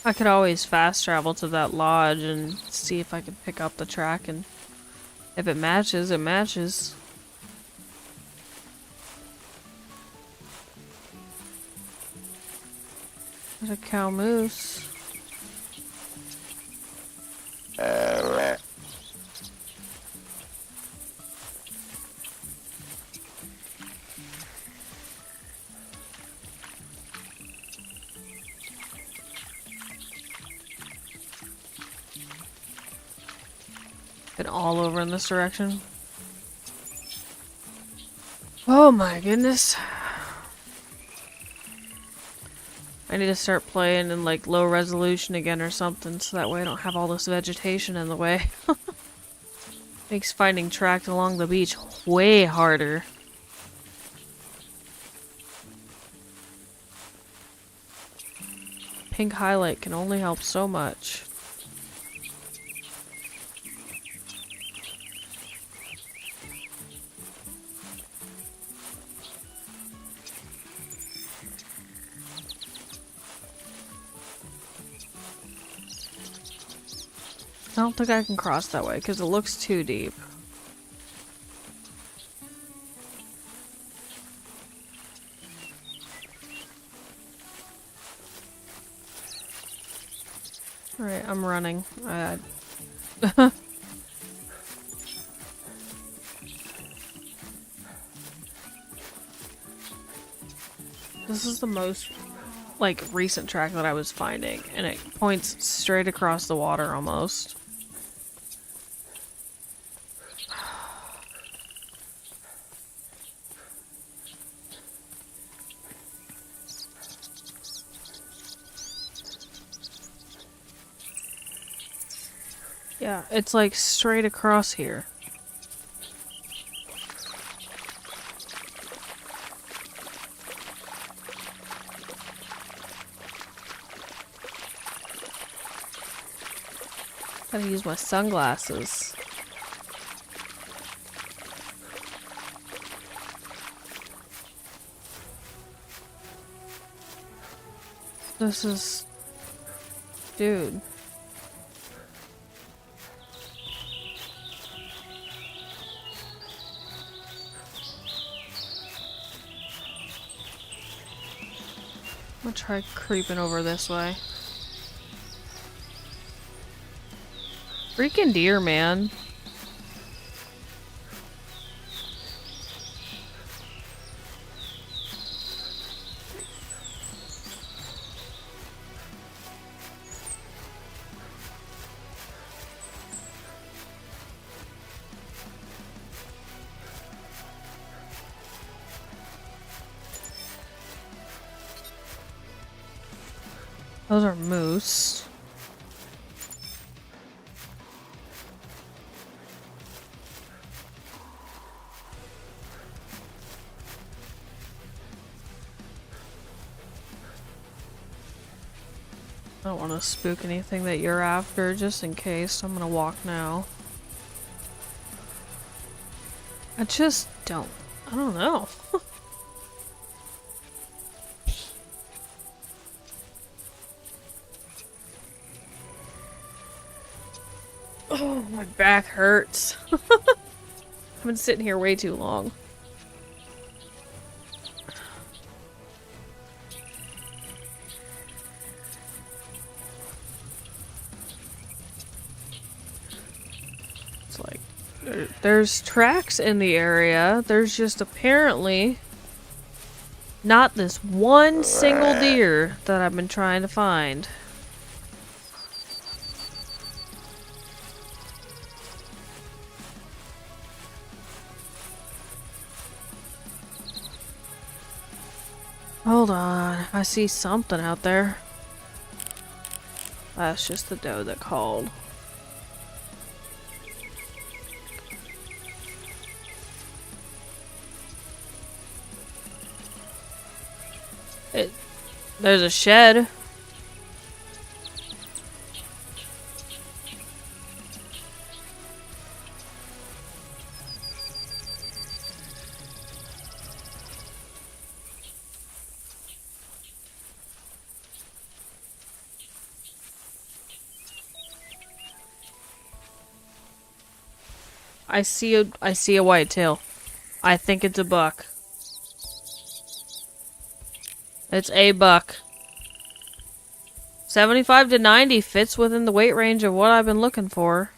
I could always fast travel to that lodge and see if I could pick up the track, and if it matches, it matches. There's a cow moose. Been all over in this direction. Oh my goodness. I need to start playing in like low resolution again or something, so that way I don't have all this vegetation in the way. Makes finding track along the beach way harder. Pink highlight can only help so much. I don't think I can cross that way because it looks too deep. Alright, I'm running. This is the most, like, recent track that I was finding, and it points straight across the water almost. Yeah, it's like straight across here. Gotta use my sunglasses. This is... Dude. I'm gonna try creeping over this way. Freaking deer, man. Those are moose. I don't want to spook anything that you're after, just in case. I'm gonna walk now. I just don't. I don't know. Oh, my back hurts. I've been sitting here way too long. there's tracks in the area. There's just apparently not this one single deer that I've been trying to find. Hold on, I see something out there. That's just the doe that called. There's a shed. I see a whitetail. I think it's a buck. It's a buck. 75 to 90 fits within the weight range of what I've been looking for.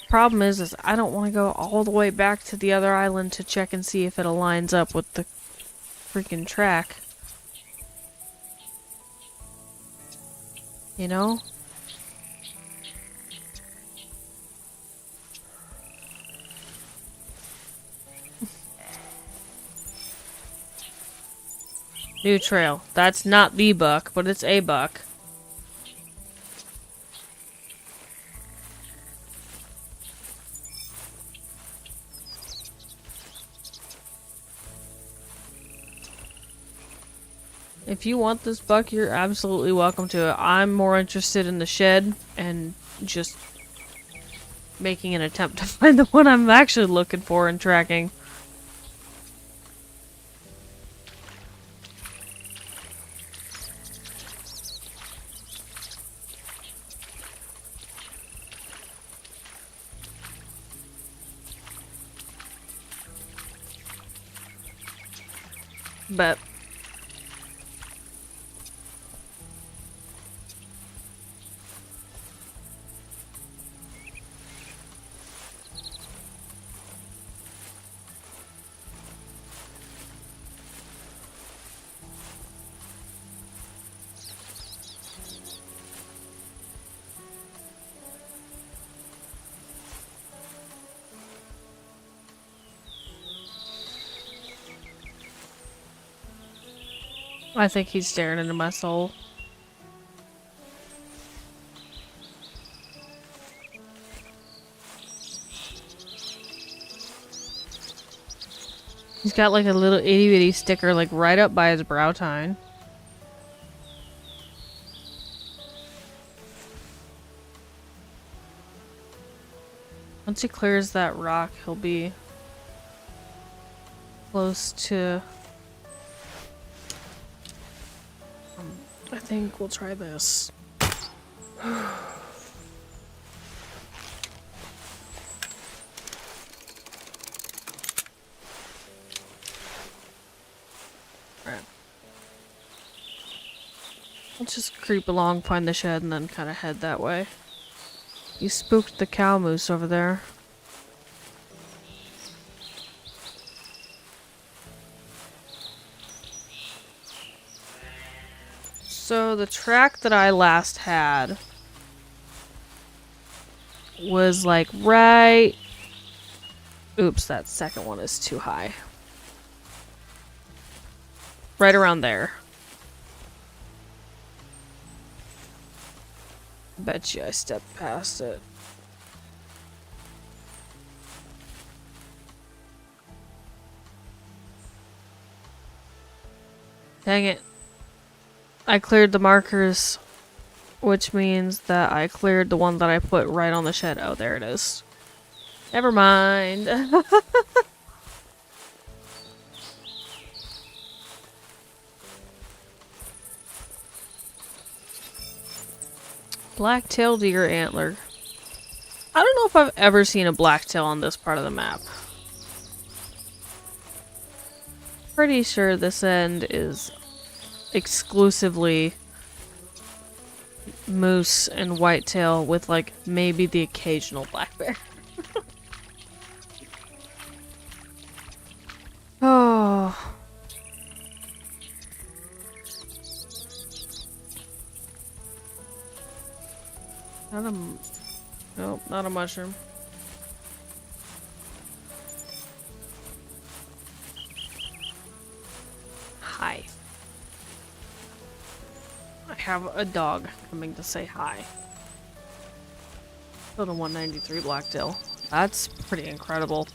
Problem is I don't want to go all the way back to the other island to check and see if it aligns up with the freaking track. You know? New trail. That's not the buck, but it's a buck. If you want this buck, you're absolutely welcome to it. I'm more interested in the shed and just making an attempt to find the one I'm actually looking for and tracking. But I think he's staring into my soul. He's got like a little itty bitty sticker like right up by his brow tine. Once he clears that rock, he'll be close to... I think we'll try this. Right. Let's just creep along, find the shed, and then kind of head that way. You spooked the cow moose over there. So the track that I last had was like right... Oops, that second one is too high. Right around there. Bet you I stepped past it. Dang it. I cleared the markers, which means that I cleared the one that I put right on the shed. Oh, there it is. Never mind. Black-tailed deer antler. I don't know if I've ever seen a blacktail on this part of the map. Pretty sure this end is exclusively moose and whitetail with like maybe the occasional black bear. Not a... Nope, not a mushroom. Hi. I have a dog coming to say hi. Little 193 Blacktail. That's pretty incredible.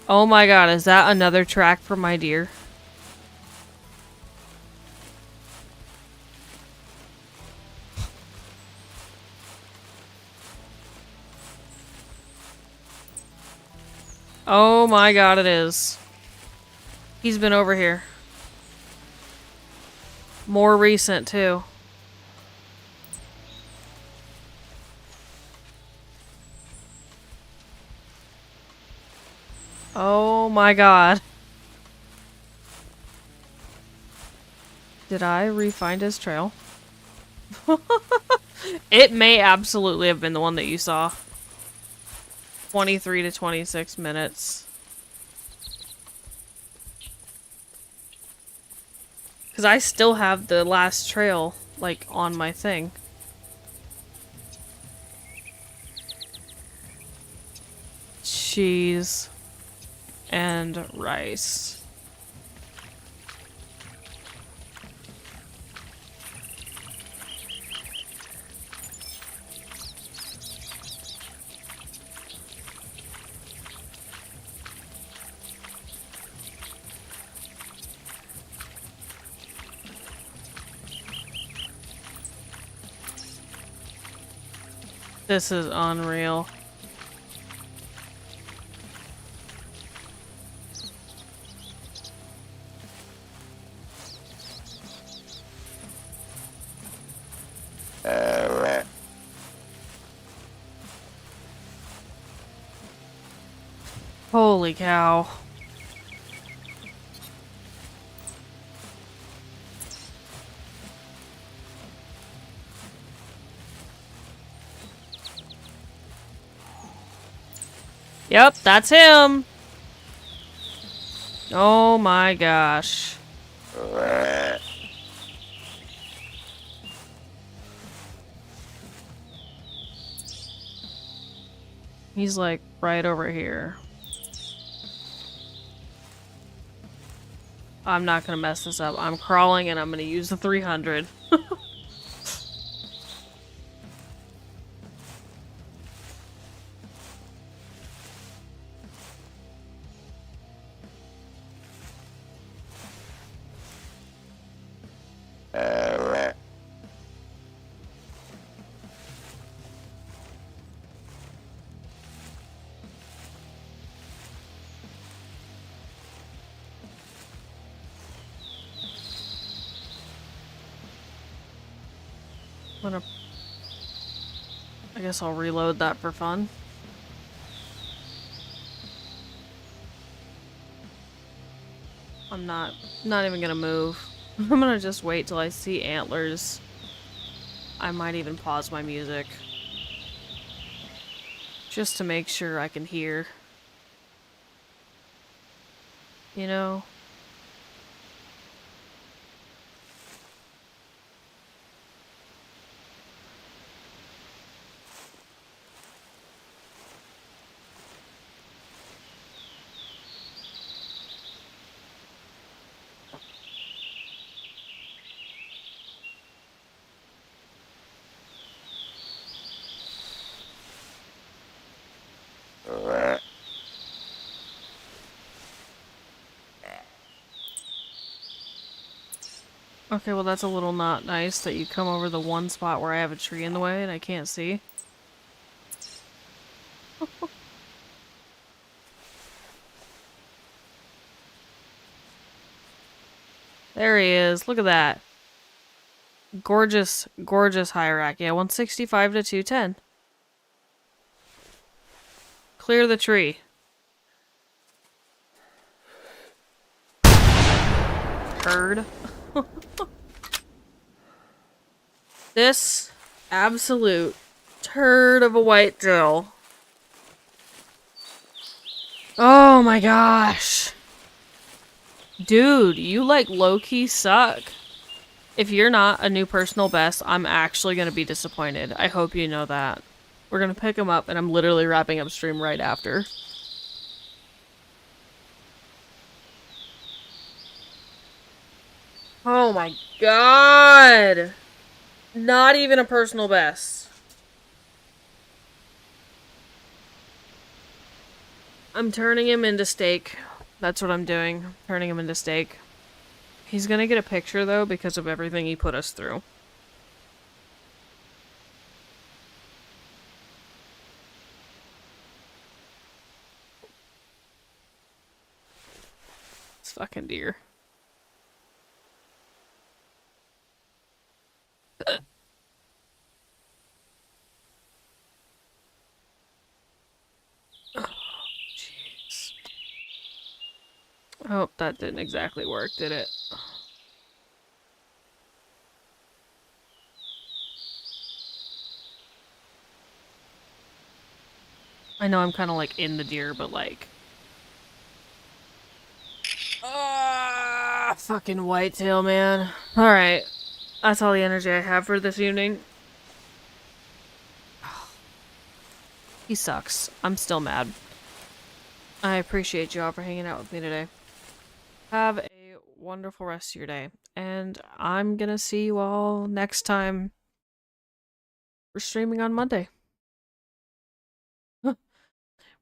Oh my god, is that another track for my deer? Oh my god, it is. He's been over here. More recent, too. Oh my god. Did I re-find his trail? It may absolutely have been the one that you saw. 23 to 26 minutes. Because I still have the last trail, like, on my thing. Cheese. And rice. This is unreal. Holy cow. Yep, that's him. Oh my gosh. He's like right over here. I'm not gonna mess this up. I'm crawling and I'm gonna use the 300. I guess I'll reload that for fun. I'm not even gonna move. I'm gonna just wait till I see antlers. I might even pause my music. Just to make sure I can hear. You know? Okay, well that's a little not nice that you come over the one spot where I have a tree in the way and I can't see. There he is. Look at that. Gorgeous, gorgeous high rack. Yeah, 165 to 210. Clear the tree. Turd. This absolute turd of a whitetail. Oh my gosh. Dude, you like low-key suck. If you're not a new personal best, I'm actually going to be disappointed. I hope you know that. We're going to pick him up, and I'm literally wrapping up stream right after. Oh my god! Not even a personal best. I'm turning him into steak. That's what I'm doing. Turning him into steak. He's gonna get a picture, though, because of everything he put us through. It's fucking deer. Jeez. Oh, that didn't exactly work, did it? I know I'm kind of like in the deer, but like... Fucking whitetail, man. Alright. That's all the energy I have for this evening. He sucks. I'm still mad. I appreciate you all for hanging out with me today. Have a wonderful rest of your day. And I'm gonna see you all next time we're streaming on Monday.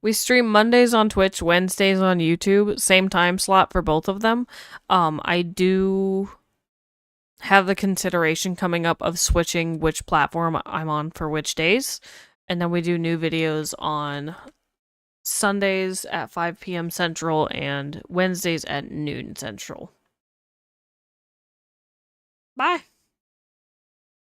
We stream Mondays on Twitch, Wednesdays on YouTube, same time slot for both of them. I do have the consideration coming up of switching which platform I'm on for which days. And then we do new videos on Sundays at 5 p.m. Central and Wednesdays at noon Central. Bye!